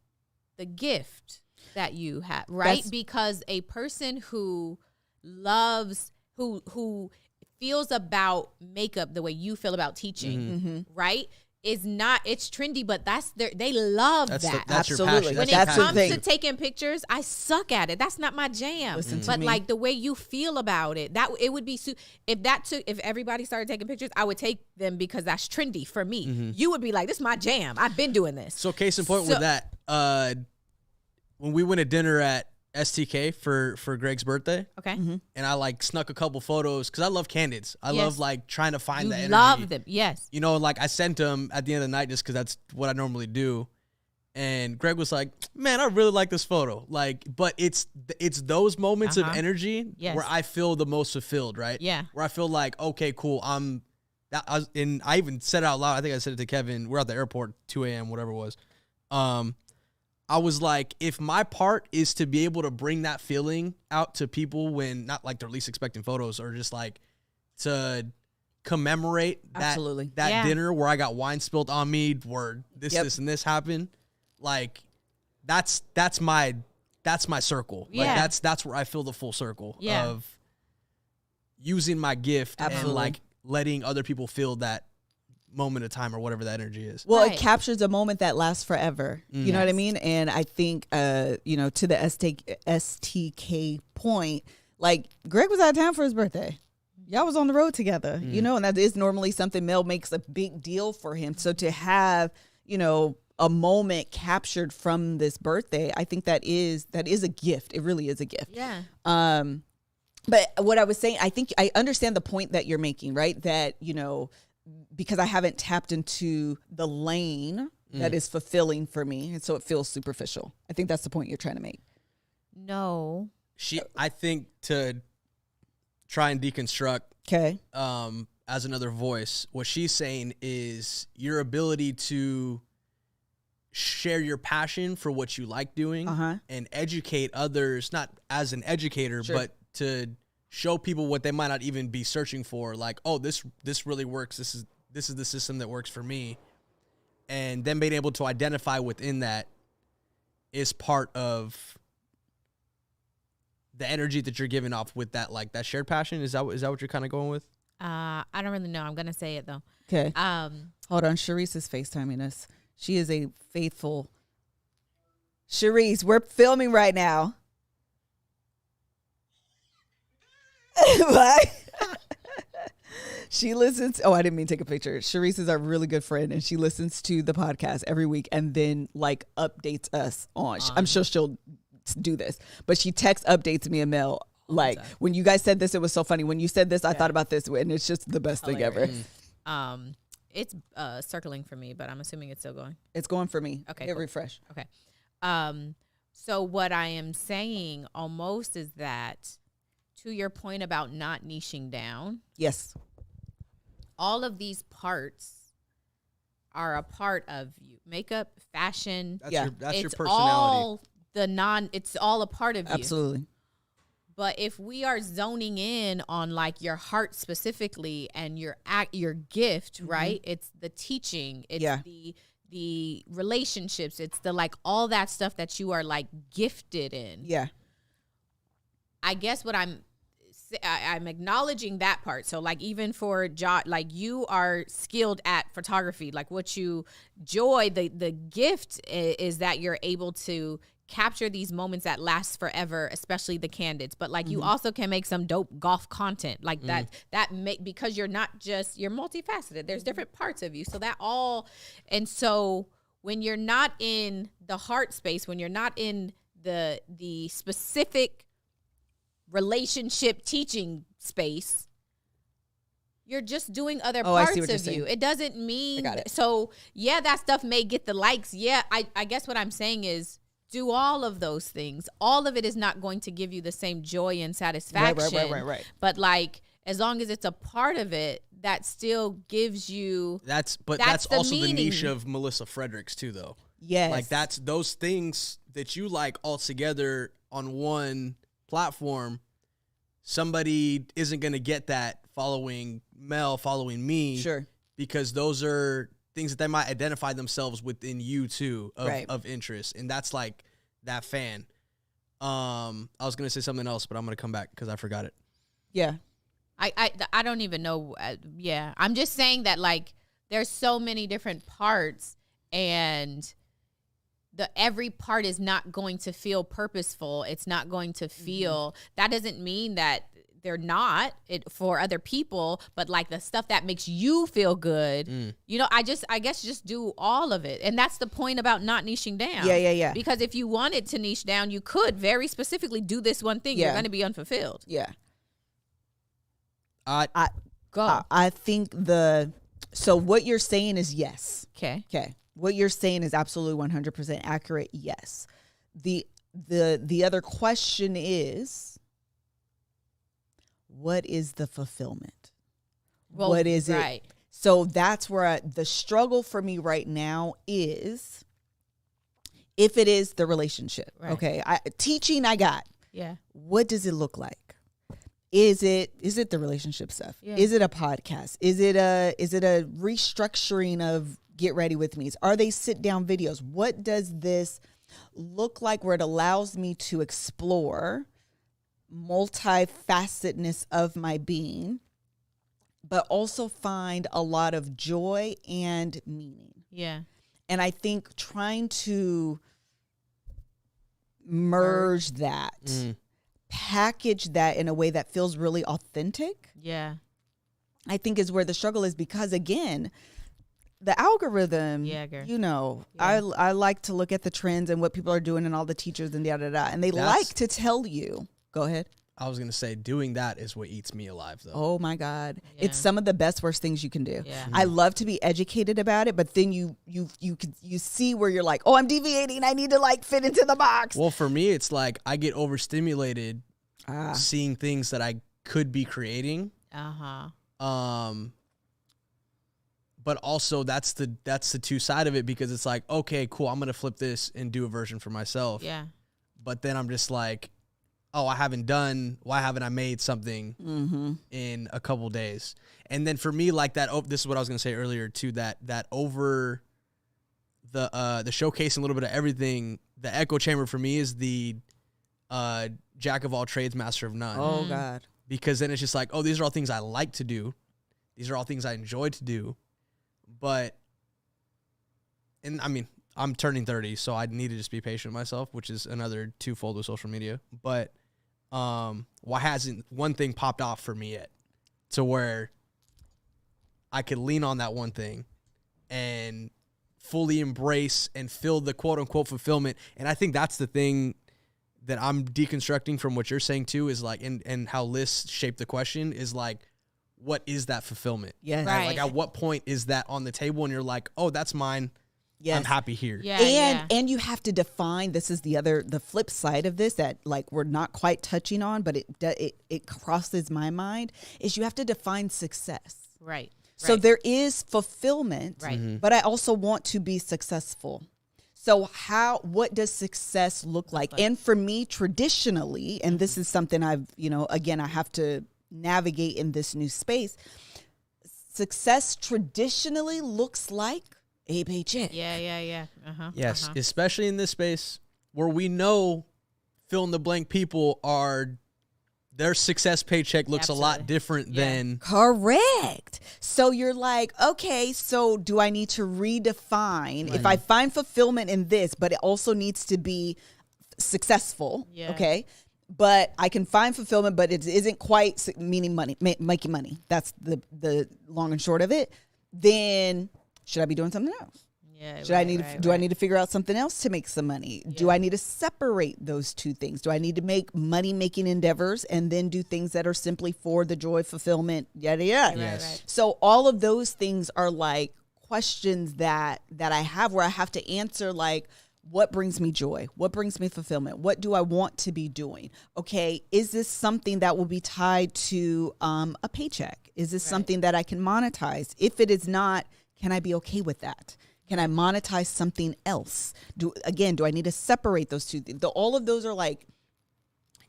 the gift that you have, right? Because a person who loves, who feels about makeup the way you feel about teaching, right? Is not, it's trendy, but they love that. That's absolutely. your passion. When it comes to taking pictures, I suck at it. That's not my jam. But like the way you feel about it, that it would be if everybody started taking pictures, I would take them because that's trendy for me. You would be like, this is my jam. I've been doing this. So case in point with that, when we went to dinner at STK for Greg's birthday. Okay. And I like snuck a couple photos because I love candids. I love like trying to find the energy. Love them. Yes. You know, like I sent them at the end of the night just because that's what I normally do. And Greg was like, man, I really like this photo. Like, but it's those moments of energy where I feel the most fulfilled, right? Yeah. Where I feel like, okay, cool. And I even said it out loud. I think I said it to Kevin. We're at the airport, 2 a.m., whatever it was. I was like, if my part is to be able to bring that feeling out to people when not like they're least expecting photos or just like to commemorate that dinner where I got wine spilled on me, where this and this happened, like that's my circle. Yeah. Like that's where I feel the full circle of using my gift and like letting other people feel that moment of time or whatever that energy is. Well, it captures a moment that lasts forever. You know what I mean? And I think, you know, to the STK point, like Greg was out of town for his birthday. Y'all was on the road together, you know, and that is normally something Mel makes a big deal for him. So to have, you know, a moment captured from this birthday, I think that is a gift. It really is a gift. Yeah. But what I was saying, I think I understand the point that you're making, right? That, you know, because I haven't tapped into the lane that is fulfilling for me, and so it feels superficial. I think that's the point you're trying to make. No. I think to try and deconstruct Okay. as another voice, what she's saying is your ability to share your passion for what you like doing and educate others, not as an educator, but to show people what they might not even be searching for. Like, oh, this really works. This is the system that works for me. And then being able to identify within that is part of the energy that you're giving off with that, like that shared passion. Is that what you're kind of going with? I don't really know. I'm gonna say it though. Okay. Hold on. Sharice is FaceTiming us. She is a faithful. Sharice, we're filming right now. What? She listens. Oh, I didn't mean to take a picture. Sharice is our really good friend, and she listens to the podcast every week and then like updates us on. I'm sure she'll do this, but she text updates me and Mel. Like, when you guys said this, it was so funny. When you said this, I thought about this, and it's just the best thing ever. It's circling for me, but I'm assuming it's still going. It's going for me. Okay, Hit cool. refresh. Okay. So what I am saying almost is that, to your point about not niching down, Yes. all of these parts are a part of you. Makeup, fashion. That's Yeah. that's your It's personality. it's all a part of you. Absolutely. But if we are zoning in on like your heart specifically and your gift, right? It's the teaching, it's the relationships, it's the like all that stuff that you are like gifted in. Yeah. I guess what I'm acknowledging that part. So like even for like you are skilled at photography, like what you the gift is that you're able to capture these moments that last forever, especially the candids. But like you also can make some dope golf content like because you're multifaceted. There's different parts of you. So and so when you're not in the heart space, when you're not in the specific relationship teaching space, you're just doing other parts of you. It doesn't mean so that stuff may get the likes. I guess what I'm saying is do all of those things. All of it is not going to give you the same joy and satisfaction. Right. But like as long as it's a part of it, that still gives you That's the also meaning. the niche of Melissa Fredericks too, though. Yes. Like that's those things that you like all together on one platform. Somebody isn't going to get that following Mel, following me. Sure. Because those are things that they might identify themselves within you too Right. of interest. And that's like that fan. I was going to say something else, but I'm going to come back because I forgot it. Yeah. I don't even know. I'm just saying that like there's so many different parts and every part is not going to feel purposeful. It's not going to feel, that doesn't mean that they're not for other people, but like the stuff that makes you feel good, I guess just do all of it. And that's the point about not niching down. Yeah. Because if you wanted to niche down, you could very specifically do this one thing. Yeah. You're going to be unfulfilled. Yeah. Go. I think so what you're saying is yes. Okay. What you're saying is absolutely 100% accurate. Yes. The other question is, what is the fulfillment? Well, what is right. it? So that's where the struggle for me right now is, if it is the relationship. Right. Okay. Teaching I got. Yeah. What does it look like? Is it the relationship stuff? Yeah. Is it a podcast? Is it a restructuring of Get Ready With Me's? Are they sit down videos? What does this look like where it allows me to explore multifacetedness of my being, but also find a lot of joy and meaning? Yeah. And I think trying to merge that, package that in a way that feels really authentic, Yeah. I think is where the struggle is, because again, the algorithm, Yeah, girl. I like to look at the trends and what people are doing and all the teachers and and they like to tell you. Go ahead. I was gonna say doing that is what eats me alive, though. Oh my God. Yeah. It's some of the best, worst things you can do. Yeah. I love to be educated about it, but then you see where you're like, oh, I'm deviating. I need to like fit into the box. Well, for me, it's like I get overstimulated seeing things that I could be creating. But also that's the two side of it, because it's like, okay, cool, I'm gonna flip this and do a version for myself. Yeah. But then I'm just like, oh, why haven't I made something in a couple days? And then for me, like that, this is what I was gonna say earlier too, that over the showcasing a little bit of everything, the echo chamber for me is the jack of all trades, master of none. Oh God. Because then it's just like, oh, these are all things I like to do. These are all things I enjoy to do. But, and I mean, I'm turning 30, so I need to just be patient with myself, which is another twofold with social media. But why hasn't one thing popped off for me yet to where I could lean on that one thing and fully embrace and feel the quote unquote fulfillment? And I think that's the thing that I'm deconstructing from what you're saying too, is like, and how Liz shaped the question is like, what is that fulfillment? Yes. Right. Like at what point is that on the table and you're like, oh, that's mine. Yes. I'm happy here. Yeah. And you have to define, this is the flip side of this that like we're not quite touching on, but it crosses my mind, is you have to define success. Right. So there is fulfillment, Right. but I also want to be successful. So what does success look like? And for me, traditionally, and this is something I've, again, I have to navigate in this new space. Success traditionally looks like a paycheck. Yeah. Yes, especially in this space where we know fill in the blank people their success paycheck looks a lot different than. Correct. So you're like, okay, so do I need to redefine if I find fulfillment in this, but it also needs to be successful. Yeah. Okay. But I can find fulfillment, but it isn't quite meaning money, making money. That's the long and short of it. Then should I be doing something else? Yeah. Do I need to figure out something else to make some money? Yeah. Do I need to separate those two things? Do I need to make money making endeavors and then do things that are simply for the joy, fulfillment, yada yada? Yes. Right. So all of those things are like questions that I have where I have to answer, like, what brings me joy? What brings me fulfillment? What do I want to be doing? Okay, is this something that will be tied to a paycheck? Is this something that I can monetize? If it is not, can I be okay with that? Can I monetize something else? Do I need to separate those two things? All of those are like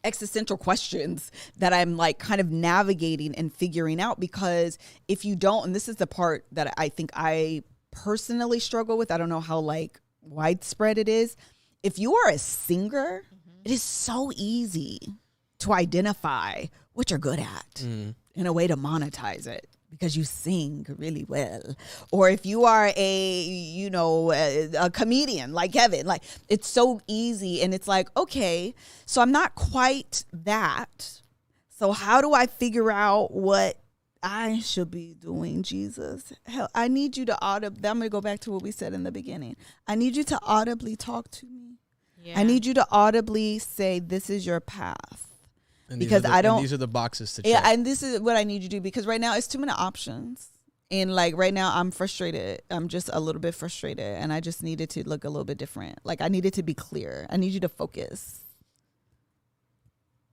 existential questions that I'm like kind of navigating and figuring out, because if you don't, and this is the part that I think I personally struggle with, I don't know how like widespread it is. If you are a singer, it is so easy to identify what you're good at in a way to monetize it, because you sing really well. Or if you are a comedian like Kevin, like it's so easy. And it's like, okay, so I'm not quite that. So how do I figure out what I should be doing, Jesus? Hell, I need you to I'm going to go back to what we said in the beginning. I need you to audibly talk to me. Yeah. I need you to audibly say, this is your path. And because these are the boxes to check. Yeah, and this is what I need you to do, because right now it's too many options. And like right now I'm frustrated. I'm just a little bit frustrated, and I just needed to look a little bit different. Like I needed to be clear. I need you to focus.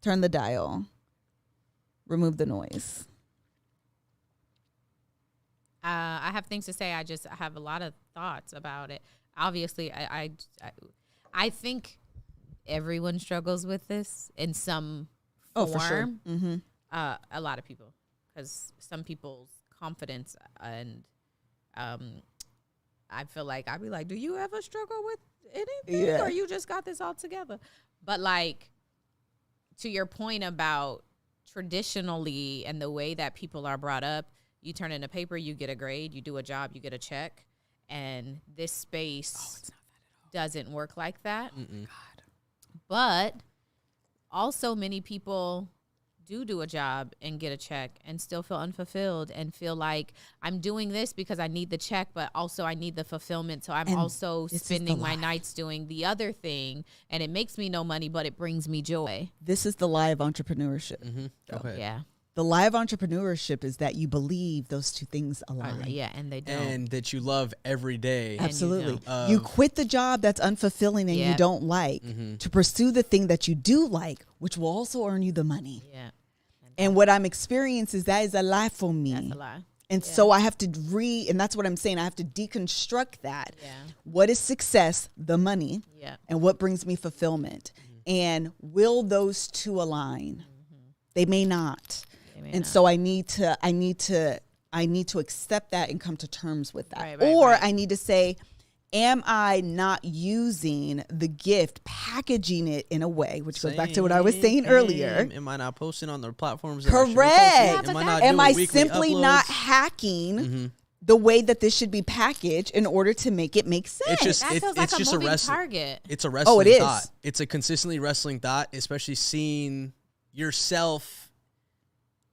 Turn the dial. Remove the noise. I have things to say. I have a lot of thoughts about it. Obviously, I think everyone struggles with this in some form. For sure. Mm-hmm. A lot of people, because some people's confidence and I feel like I'd be like, do you ever struggle with anything, or you just got this all together? But like, to your point about traditionally and the way that people are brought up, you turn in a paper, you get a grade, you do a job, you get a check, and this space doesn't work like that. God. But also many people do a job and get a check and still feel unfulfilled and feel like I'm doing this because I need the check, but also I need the fulfillment. So I'm also spending my nights doing the other thing, and it makes me no money, but it brings me joy. This is the lie of entrepreneurship. Okay. Yeah. The lie of entrepreneurship is that you believe those two things align. Yeah, and they don't. And that you love every day. Absolutely. You quit the job that's unfulfilling and you don't like to pursue the thing that you do like, which will also earn you the money. Yeah. And what I'm experiencing is that is a lie for me. That's a lie. And so I have to and that's what I'm saying. I have to deconstruct that. Yeah. What is success? The money. Yeah. And what brings me fulfillment? And will those two align? They may not. So I need to accept that and come to terms with that. Right. I need to say, am I not using the gift, packaging it in a way, which goes back to what I was saying earlier. Am I not posting on the platforms? Correct. Am I simply not hacking the way that this should be packaged in order to make it make sense? It's just a wrestling target. It's a wrestling thought. It's a consistently wrestling thought, especially seeing yourself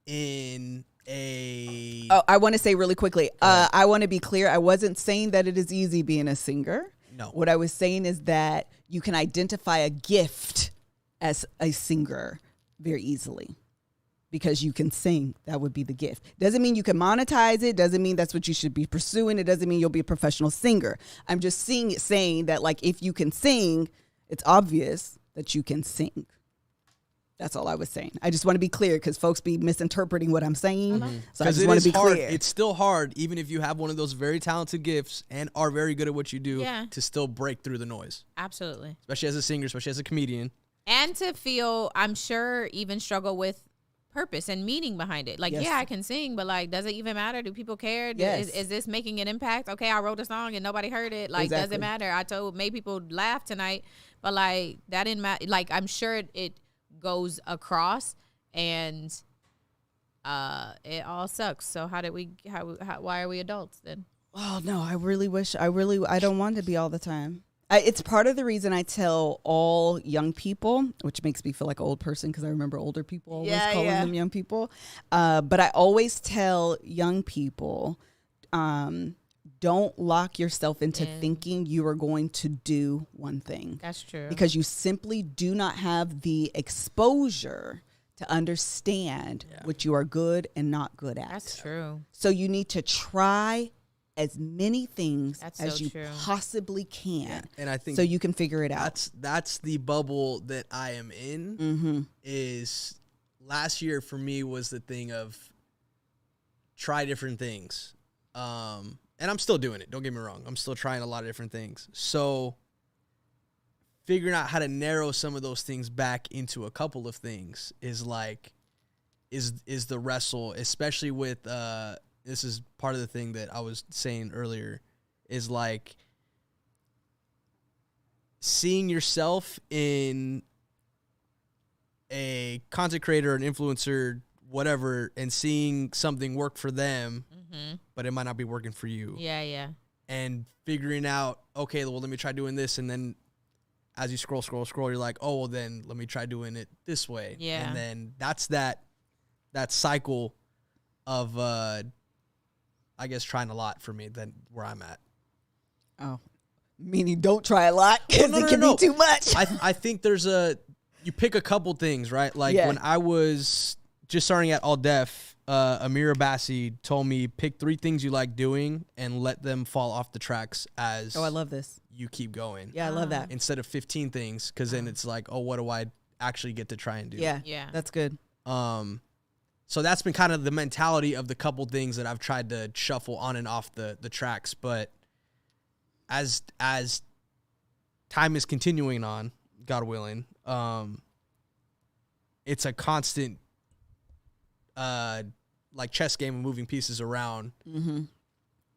in a... I want to say really quickly, I want to be clear. I wasn't saying that it is easy being a singer. No. What I was saying is that you can identify a gift as a singer very easily because you can sing. That would be the gift. Doesn't mean you can monetize it. Doesn't mean that's what you should be pursuing. It doesn't mean you'll be a professional singer. I'm just saying that, like, if you can sing, it's obvious that you can sing. That's all I was saying. I just want to be clear because folks be misinterpreting what I'm saying. So I just want to be clear. It's still hard, even if you have one of those very talented gifts and are very good at what you do, to still break through the noise. Absolutely. Especially as a singer, especially as a comedian. And to feel, I'm sure, even struggle with purpose and meaning behind it. Like, I can sing, but like, does it even matter? Do people care? Yes. Is this making an impact? Okay, I wrote a song and nobody heard it. Like, does it matter? Made people laugh tonight, but like, that didn't matter. Like, I'm sure it goes across, and it all sucks. So why are we adults then? Oh no, I don't want to be all the time. It's part of the reason I tell all young people, which makes me feel like an old person because I remember older people always calling them young people. But I always tell young people, don't lock yourself into thinking you are going to do one thing. That's true. Because you simply do not have the exposure to understand what you are good and not good at. That's true. So you need to try as many things as you true. possibly can. Yeah. And I think so you can figure it out. That's the bubble that I am in. Is last year for me was the thing of try different things. And I'm still doing it. Don't get me wrong. I'm still trying a lot of different things. So figuring out how to narrow some of those things back into a couple of things is the wrestle, especially with, this is part of the thing that I was saying earlier, is like seeing yourself in a content creator, an influencer, whatever, and seeing something work for them, but it might not be working for you. Yeah. And figuring out, okay, well, let me try doing this. And then as you scroll, you're like, oh, well, then let me try doing it this way. Yeah. And then that's that cycle of, I guess, trying a lot for me than where I'm at. Oh, meaning don't try a lot because it can be too much. I think you pick a couple things, right? Like when I was just starting at All Def, Amir Abbasi told me pick 3 things you like doing and let them fall off the tracks as I love this. You keep going. Yeah, I love that. Instead of 15 things, because then it's like, oh, what do I actually get to try and do? Yeah. That's good. So that's been kind of the mentality of the couple things that I've tried to shuffle on and off the tracks. But as time is continuing on, God willing, it's a constant like chess game of moving pieces around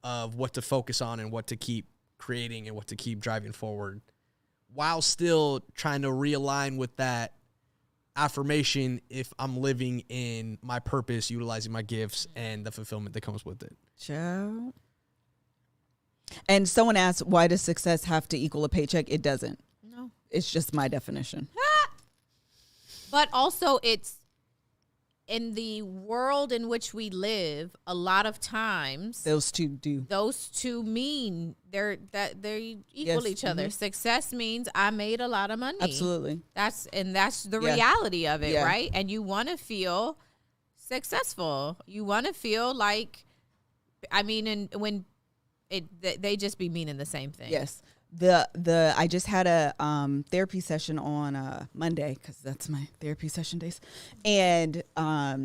of what to focus on and what to keep creating and what to keep driving forward, while still trying to realign with that affirmation if I'm living in my purpose, utilizing my gifts and the fulfillment that comes with it. Ciao. And someone asked, why does success have to equal a paycheck? It doesn't. No. It's just my definition. But also in the world in which we live, a lot of times Those two do. those two mean they equal each other. Success means I made a lot of money. Absolutely. That's the reality of it, Yeah. right? And you want to feel successful. You want to feel like, I mean, and when they just be meaning the same thing. Yes. I just had a therapy session on Monday, because that's my therapy session days, and I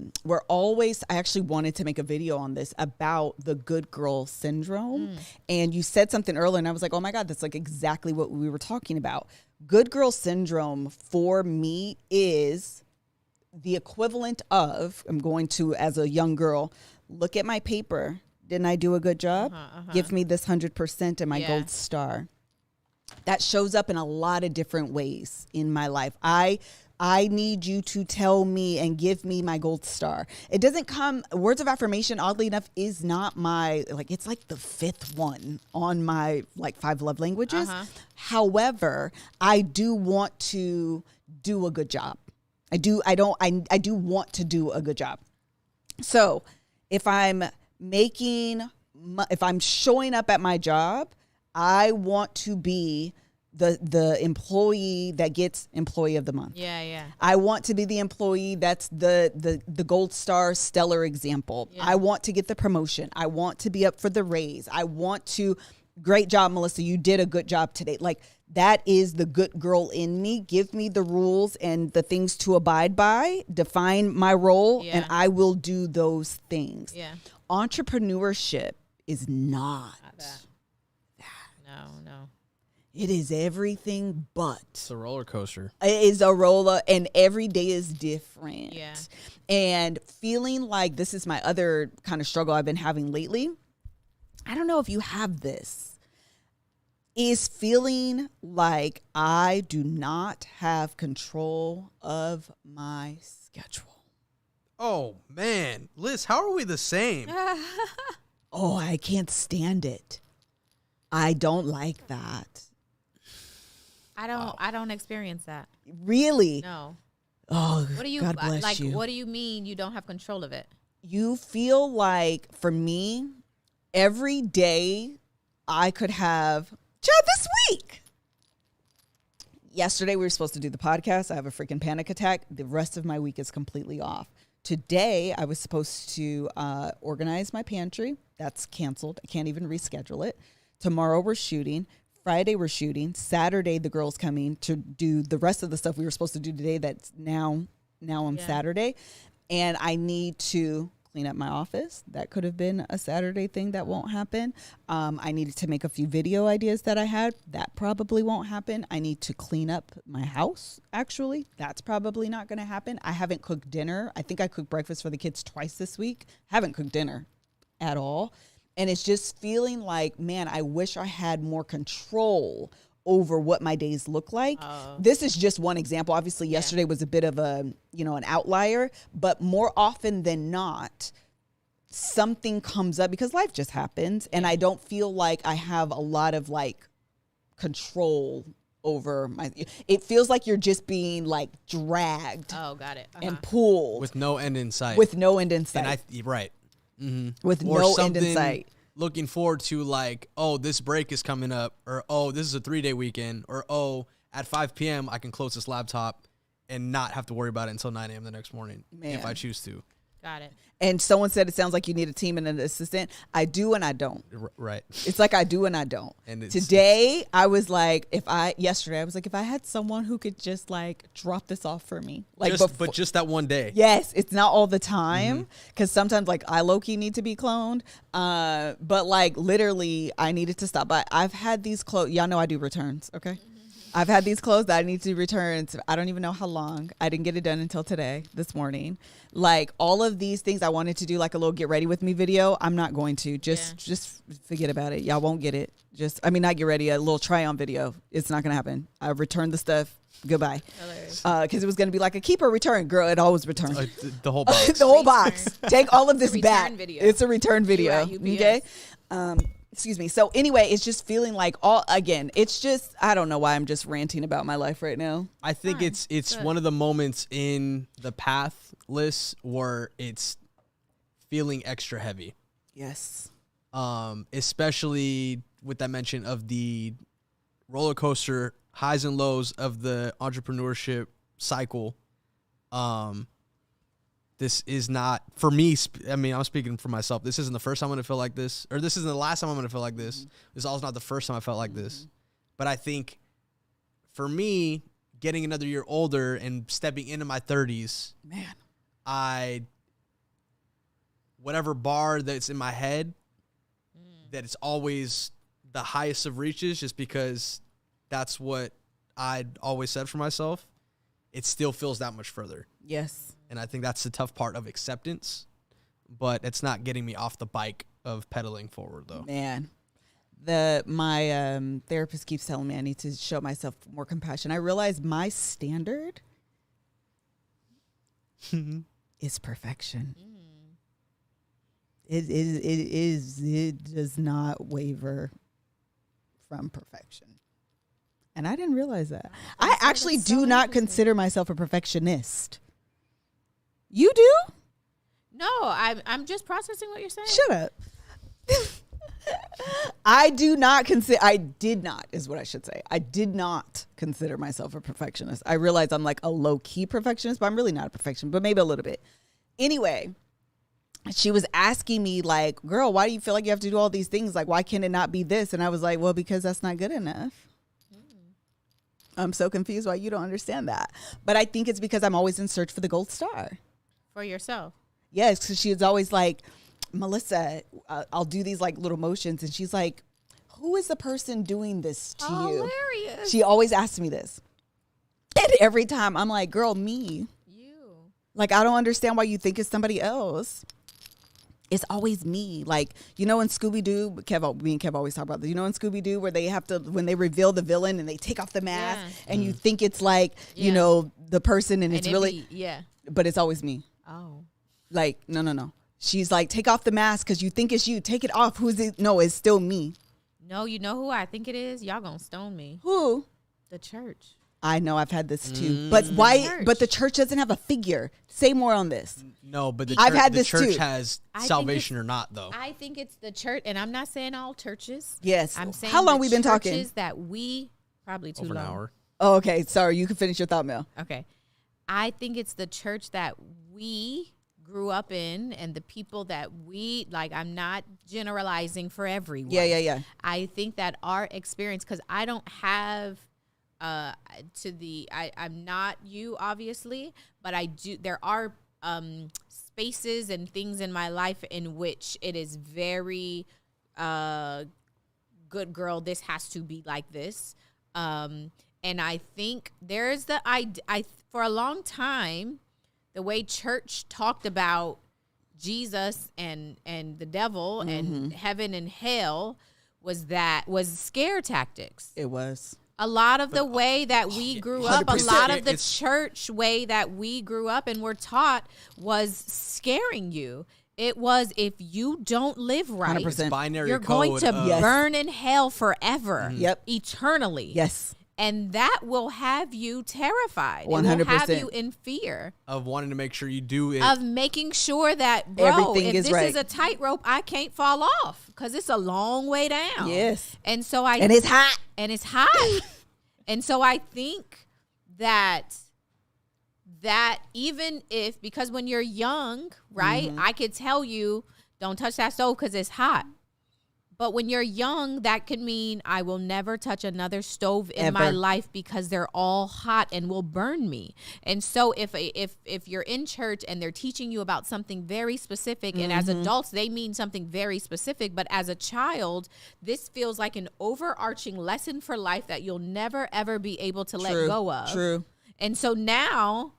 actually wanted to make a video on this about the good girl syndrome. And you said something earlier, and I was like, oh my God, that's like exactly what we were talking about. Good girl syndrome for me is the equivalent of, I'm going to, as a young girl, look at my paper. Didn't I do a good job? Give me this 100% and my gold star. That shows up in a lot of different ways in my life. I need you to tell me and give me my gold star. It doesn't come, words of affirmation, oddly enough, is not my, like, it's like the 5th one on my, like, 5 love languages. However, I do want to do a good job. I do want to do a good job. So if I'm showing up at my job, I want to be the employee that gets employee of the month. Yeah. I want to be the employee that's the gold star stellar example. Yeah. I want to get the promotion. I want to be up for the raise. I want to, great job, Melissa. You did a good job today. Like, that is the good girl in me. Give me the rules and the things to abide by, define my role, and I will do those things. Yeah. Entrepreneurship is not that. No. It is everything but. It's a roller coaster. It is a roller, and every day is different. Yeah. And feeling like, this is my other kind of struggle I've been having lately. I don't know if you have this. Is feeling like I do not have control of my schedule. Oh, man. Liz, how are we the same? Oh, I can't stand it. I don't like that. I don't experience that. Really? No. Oh, What do you God bless like? you. What do you mean you don't have control of it? You feel like, for me, every day I could have, this week. Yesterday we were supposed to do the podcast. I have a freaking panic attack. The rest of my week is completely off. Today I was supposed to organize my pantry. That's canceled. I can't even reschedule it. Tomorrow we're shooting. Friday we're shooting. Saturday the girls coming to do the rest of the stuff we were supposed to do today that's now on Saturday. And I need to clean up my office. That could have been a Saturday thing. That won't happen. I needed to make a few video ideas that I had. That probably won't happen. I need to clean up my house, actually. That's probably not going to happen. I haven't cooked dinner. I think I cooked breakfast for the kids twice this week. Haven't cooked dinner at all. And it's just feeling like, man, I wish I had more control over what my days look like. This is just one example. Obviously, yesterday was a bit of an outlier, but more often than not, something comes up because life just happens. And I don't feel like I have a lot of like control over it feels like you're just being like dragged. Oh, got it. And pulled. With no end in sight. With no end in sight. And right. Mm-hmm. With or no end in sight. Looking forward to like, oh, this break is coming up, or oh, this is a 3-day weekend, or oh, at 5 p.m. I can close this laptop and not have to worry about it until 9 a.m. the next morning if I choose to. Got it. And someone said it sounds like you need a team and an assistant. I do and I don't. Right. It's like I do and I don't. And today I was like, yesterday I was like, if I had someone who could just like drop this off for me, like, but just that one day. Yes, it's not all the time because sometimes like I low-key need to be cloned. But like literally, I needed to stop by. I've had these clothes. Y'all know I do returns. Okay. I've had these clothes that I need to return. I don't even know how long. I didn't get it done until this morning. Like all of these things I wanted to do like a little get ready with me video. I'm not going to just forget about it. Y'all won't get it. Not get ready. A little try on video. It's not going to happen. I returned the stuff. Goodbye. Because it was going to be like a keep or return. Girl, it always returned. The whole box. The whole box. Take all of this back. Video. It's a return video. Okay. Excuse me. So anyway, it's just feeling like it's just, I don't know why I'm just ranting about my life right now. I think it's Good. one of the moments in the path list where it's feeling extra heavy. Yes. Especially with that mention of the roller coaster highs and lows of the entrepreneurship cycle. This is not, for me, I'm speaking for myself. This isn't the first time I'm going to feel like this, or this isn't the last time I'm going to feel like this. This is also not the first time I felt like this. But I think for me, getting another year older and stepping into my 30s, man, whatever bar that's in my head, that it's always the highest of reaches just because that's what I'd always said for myself, it still feels that much further. Yes. And I think that's the tough part of acceptance, but it's not getting me off the bike of pedaling forward, though. Man, my therapist keeps telling me I need to show myself more compassion. I realize my standard is perfection. It does not waver from perfection. And I didn't realize that. I actually do not consider myself a perfectionist. You do? No, I'm just processing what you're saying. Shut up. I did not, is what I should say. I did not consider myself a perfectionist. I realize I'm like a low-key perfectionist, but I'm really not a perfectionist, but maybe a little bit. Anyway, she was asking me like, girl, why do you feel like you have to do all these things? Like, why can't it not be this? And I was like, well, because that's not good enough. I'm so confused why you don't understand that. But I think it's because I'm always in search for the gold star. For yourself. Yes, because she was always like, Melissa, I'll do these like little motions. And she's like, who is the person doing this to you? Hilarious. She always asks me this. And every time I'm like, girl, me. You. Like, I don't understand why you think it's somebody else. It's always me. Like, you know, in Scooby-Doo, me and Kev always talk about this. You know, in Scooby-Doo, where they have to, when they reveal the villain and they take off the mask and you think it's like, you know, the person and it's really, but it's always me. Oh. Like, no. She's like, take off the mask because you think it's you. Take it off. Who's it? No, it's still me. No, you know who I think it is? Y'all gonna stone me. Who? The church. I know, I've had this too. But why? But the church doesn't have a figure. Say more on this. No, but the I've had the this church too. has salvation or not, though. I think it's the church, and I'm not saying all churches. Yes. I'm saying how long the we been talking? churches that we probably too Over long. an hour. Oh, okay. Sorry, you can finish your thought, Mel. Okay. I think it's the church that we grew up in and the people that we like. I'm not generalizing for everyone. Yeah. I think that our experience, because I don't have I'm not you, obviously, but I do. There are spaces and things in my life in which it is very good girl, this has to be like this. And I think there's I for a long time, the way church talked about Jesus and the devil and heaven and hell was scare tactics. It was. A lot of the way that we grew up, a 100%. lot of the church way that we grew up and were taught was scaring you. It was, if you don't live right, 100%. Binary you're going to code of- burn in hell forever. Yep. Eternally. Yes. And that will have you terrified. It 100%. will have you in fear Of wanting to make sure you do it. of making sure that, bro, Everything if is this right. is a tightrope, I can't fall off because it's a long way down. Yes. And so And it's hot. and it's hot. And so I think that even if, because when you're young, right, I could tell you, don't touch that stove because it's hot. But when you're young, that could mean I will never touch another stove in my Ever. life because they're all hot and will burn me. And so if you're in church and they're teaching you about something very specific, and as adults, they mean something very specific, but as a child, this feels like an overarching lesson for life that you'll never, ever be able to let go of. True. And so now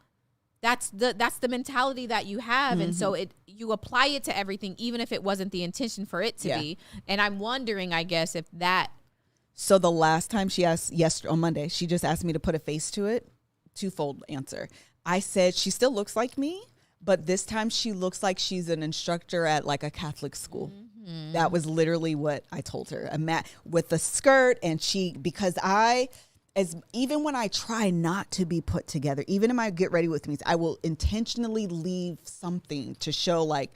that's the mentality that you have. And so you apply it to everything, even if it wasn't the intention for it to be. And I'm wondering, I guess, if that. So the last time she asked, on Monday, she just asked me to put a face to it. Twofold answer. I said she still looks like me, but this time she looks like she's an instructor at like a Catholic school. That was literally what I told her. With the skirt, and even when I try not to be put together, even in my get ready with me, I will intentionally leave something to show like,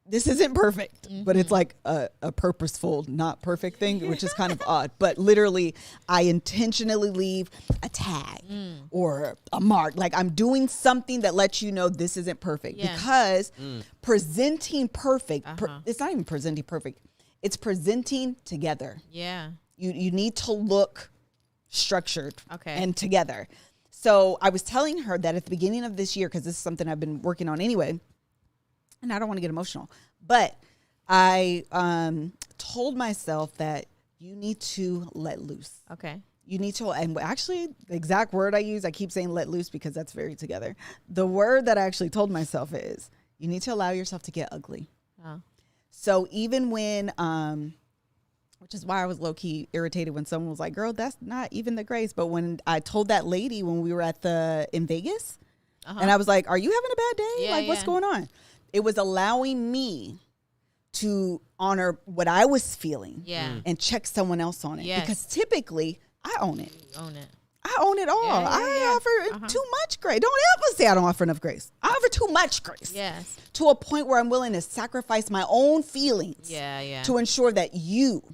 this isn't perfect, but it's like a purposeful, not perfect thing, which is kind of odd. But literally, I intentionally leave a tag or a mark. Like I'm doing something that lets you know this isn't perfect. Because presenting perfect, it's not even presenting perfect. It's presenting together. Yeah. You need to look structured and together. So I was telling her that at the beginning of this year, because this is something I've been working on anyway, and I don't want to get emotional, but I told myself that you need to let loose. Okay. You need to, and actually the exact word I use, I keep saying let loose because that's very together. The word that I actually told myself is you need to allow yourself to get ugly. Oh. So even when, which is why I was low key irritated when someone was like, girl, that's not even the grace. But when I told that lady when we were in Vegas, and I was like, are you having a bad day? Yeah, what's going on? It was allowing me to honor what I was feeling and check someone else on it. Yes. Because typically I own it. You own it. I own it all. I offer too much grace. Don't ever say I don't offer enough grace. I offer too much grace. Yes. To a point where I'm willing to sacrifice my own feelings to ensure that you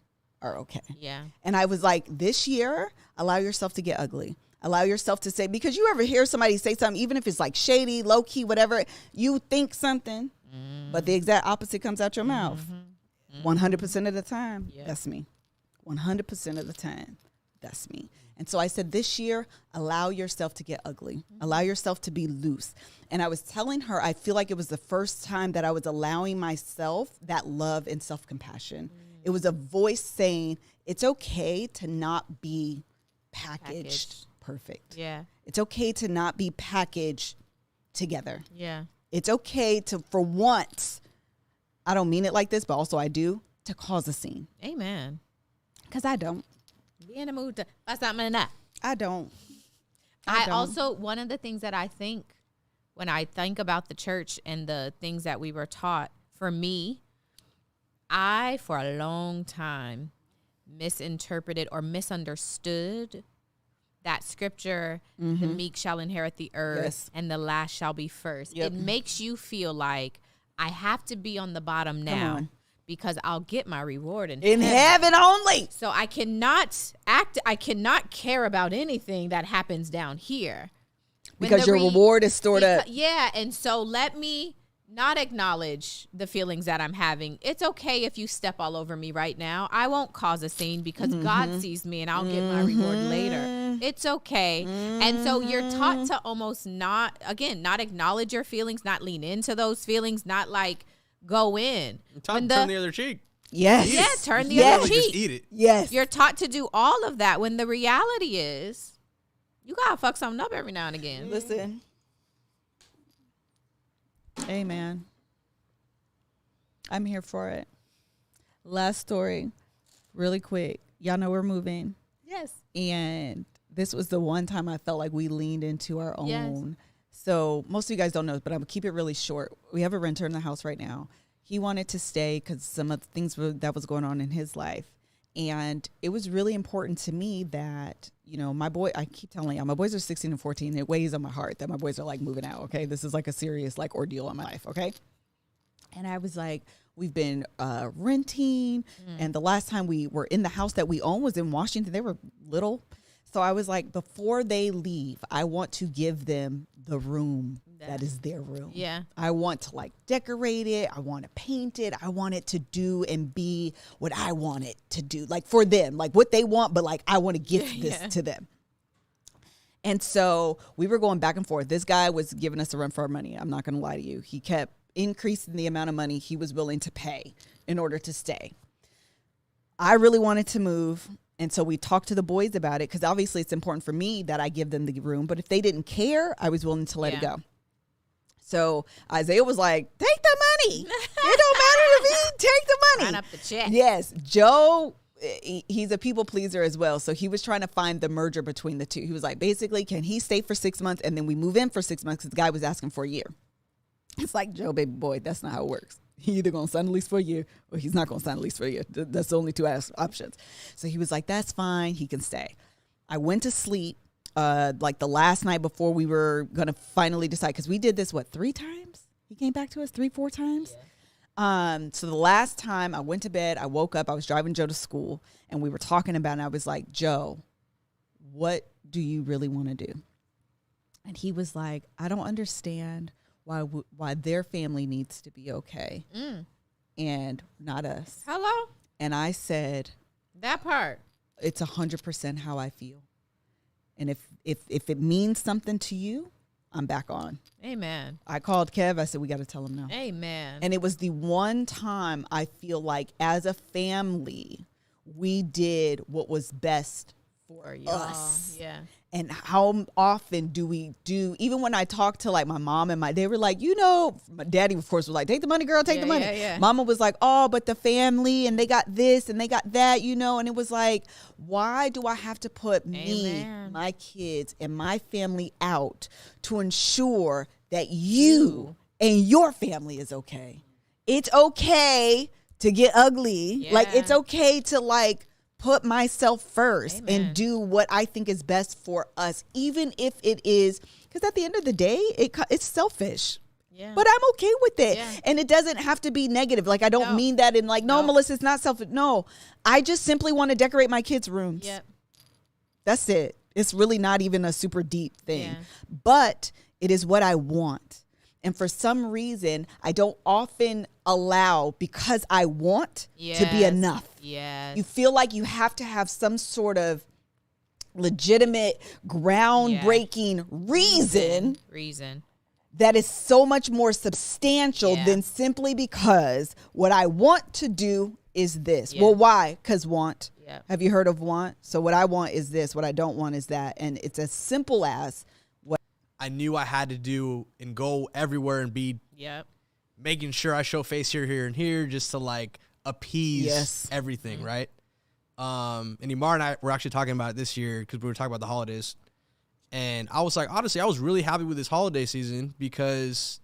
are okay. Yeah. And I was like, this year, allow yourself to get ugly. Allow yourself to say, because you ever hear somebody say something, even if it's like shady, low key, whatever, you think something, but the exact opposite comes out your mouth. 100% of the time, that's me. 100% of the time, that's me. And so I said, this year, allow yourself to get ugly. Allow yourself to be loose. And I was telling her, I feel like it was the first time that I was allowing myself that love and self-compassion. It was a voice saying, it's okay to not be packaged perfect. Yeah. It's okay to not be packaged together. Yeah. It's okay to, for once, I don't mean it like this, but also I do, to cause a scene. Amen. Because I don't. Be in the mood to bust something in that. I don't. Also, one of the things that I think when I think about the church and the things that we were taught, for me, I, for a long time, misinterpreted or misunderstood that scripture, the meek shall inherit the earth and the last shall be first. It makes you feel like I have to be on the bottom now because I'll get my reward in heaven only. So I cannot care about anything that happens down here. Because your reward is stored up. Yeah, and so let me not acknowledge the feelings that I'm having. It's okay if you step all over me right now. I won't cause a scene because God sees me and I'll get my reward later. It's okay. And so you're taught to almost not acknowledge your feelings, not lean into those feelings, not like go in. Turn the other cheek. Yes. Yeah, turn the other cheek. Just eat it. Yes. You're taught to do all of that when the reality is you gotta fuck something up every now and again. Listen. Amen. I'm here for it. Last story, really quick. Y'all know we're moving. Yes. And this was the one time I felt like we leaned into our own. Yes. So most of you guys don't know, but I'm going to keep it really short. We have a renter in the house right now. He wanted to stay because some of the things that was going on in his life. And it was really important to me that, you know, my boy, I keep telling y'all, my boys are 16 and 14. It weighs on my heart that my boys are like moving out. Okay. This is like a serious like ordeal in my life. Okay. And I was like, we've been renting. And the last time we were in the house that we own was in Washington. They were little. So I was like, before they leave, I want to give them the room that is their room. Yeah. I want to like decorate it. I want to paint it. I want it to do and be what I want it to do. Like for them, like what they want, but like I want to gift this to them. And so we were going back and forth. This guy was giving us a run for our money. I'm not going to lie to you. He kept increasing the amount of money he was willing to pay in order to stay. I really wanted to move. And so we talked to the boys about it because obviously it's important for me that I give them the room. But if they didn't care, I was willing to let it go. So Isaiah was like, take the money. It don't matter to me. Take the money. Run up the check. Yes. Joe, he's a people pleaser as well. So he was trying to find the merger between the two. He was like, basically, can he stay for 6 months and then we move in for 6 months because the guy was asking for a year. It's like, Joe, baby boy, that's not how it works. He either going to sign a lease for a year or he's not going to sign a lease for a year. That's the only two options. So he was like, that's fine. He can stay. I went to sleep like the last night before we were going to finally decide. Because we did this, 3 times? He came back to us 3-4 times? Yeah. So the last time I went to bed, I woke up. I was driving Joe to school. And we were talking about it. And I was like, Joe, what do you really want to do? And he was like, I don't understand why their family needs to be okay and not us. Hello? And I said, that part. It's 100% how I feel. And if it means something to you, I'm back on. Amen. I called Kev. I said, we got to tell him no. Amen. And it was the one time I feel like as a family, we did what was best for us. Yeah. And how often do we do, even when I talk to like my mom and they were like, my daddy, of course, was like, take the money, girl, take the money. Yeah. Mama was like, oh, but the family and they got this and they got that, and it was like, why do I have to put me, my kids and my family out to ensure that you and your family is okay? It's okay to get ugly. Yeah. Like, it's okay to put myself first and do what I think is best for us, even if it is, because at the end of the day, it's selfish. Yeah. But I'm okay with it. Yeah. And it doesn't have to be negative. Like, I don't mean that in no, Melissa, it's not selfish. No, I just simply want to decorate my kids' rooms. Yep. That's it. It's really not even a super deep thing. Yeah. But it is what I want. And for some reason, I don't often allow, because I want to be enough. Yes. You feel like you have to have some sort of legitimate, groundbreaking reason that is so much more substantial than simply because what I want to do is this. Yeah. Well, why? Because want. Yeah. Have you heard of want? So what I want is this. What I don't want is that. And it's as simple as I knew I had to do and go everywhere and be making sure I show face here, and here, just to appease everything, right? And Imar and I were actually talking about it this year because we were talking about the holidays. And I was like, honestly, I was really happy with this holiday season because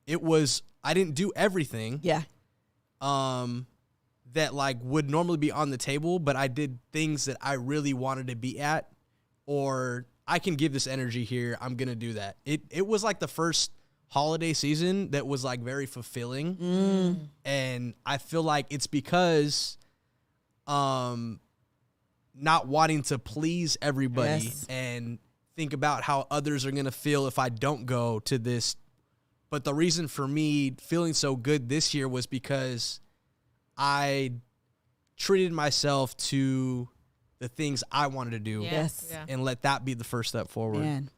I didn't do everything. Yeah. That would normally be on the table, but I did things that I really wanted to be at, or I can give this energy here. I'm going to do that. It was the first holiday season that was very fulfilling. And I feel like it's because not wanting to please everybody and think about how others are going to feel if I don't go to this. But the reason for me feeling so good this year was because I treated myself to the things I wanted to do and let that be the first step forward. Man.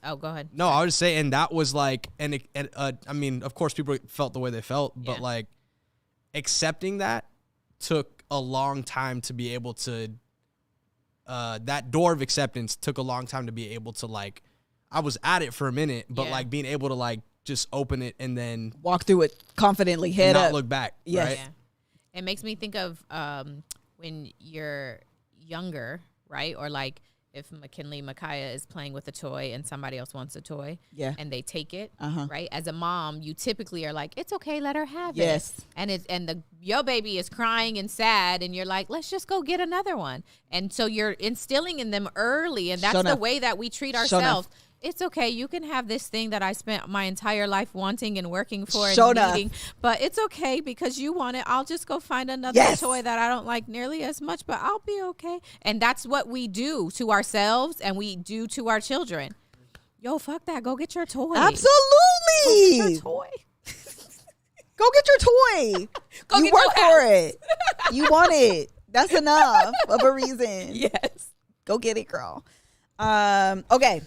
Go ahead. No, I would say, and that was I mean, of course people felt the way they felt, but accepting that took a long time to be able to, that door of acceptance took a long time to be able to I was at it for a minute, but being able to just open it and then walk through it confidently, head not up, look back. Yes. Right? Yeah. It makes me think of when you're younger, right? Or if Micaiah is playing with a toy and somebody else wants a toy and they take it, right? As a mom, you typically are like, it's okay, let her have it. And your baby is crying and sad and you're like, let's just go get another one. And so you're instilling in them early, and that's the way that we treat ourselves. It's okay. You can have this thing that I spent my entire life wanting and working for and needing, but it's okay because you want it. I'll just go find another toy that I don't like nearly as much, but I'll be okay. And that's what we do to ourselves and we do to our children. Yo, fuck that. Go get your toy. Absolutely. Go get your toy. Go get your toy. You work for it. You want it. That's enough of a reason. Yes. Go get it, girl. Okay.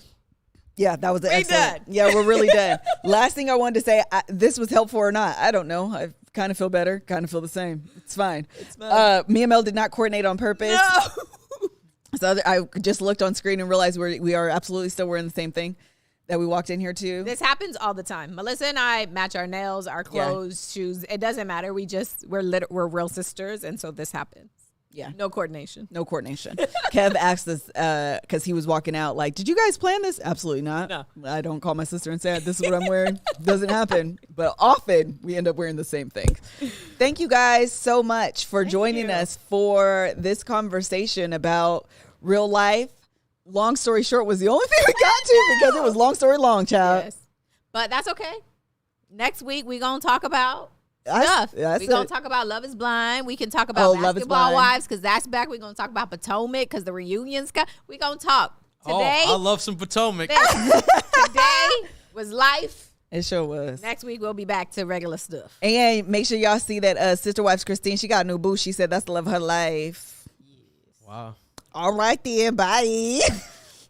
Yeah, that was excellent. Done. Yeah, we're really done. Last thing I wanted to say, this was helpful or not, I don't know. I kind of feel better, kind of feel the same. It's fine. Me and Mel did not coordinate on purpose. No. So I just looked on screen and realized we are absolutely still wearing the same thing that we walked in here to. This happens all the time. Melissa and I match our nails, our clothes, shoes. It doesn't matter. We're real sisters, and so this happens. Yeah. No coordination. No coordination. Kev asked us, because he was walking out, like, did you guys plan this? Absolutely not. No. I don't call my sister and say, this is what I'm wearing. Doesn't happen. But often we end up wearing the same thing. Thank you guys so much for joining us for this conversation about real life. Long story short was the only thing we got to because it was long story long, child. Yes. But that's okay. Next week, we're going to talk about stuff. We're going to talk about Love is Blind. We can talk about Basketball Wives because that's back. We're going to talk about Potomac because the reunion's got. We're going to talk. Today, I love some Potomac. Today was life. It sure was. Next week, we'll be back to regular stuff. And make sure y'all see that Sister Wives Christine, she got a new boo. She said that's the love of her life. Wow. All right then. Bye.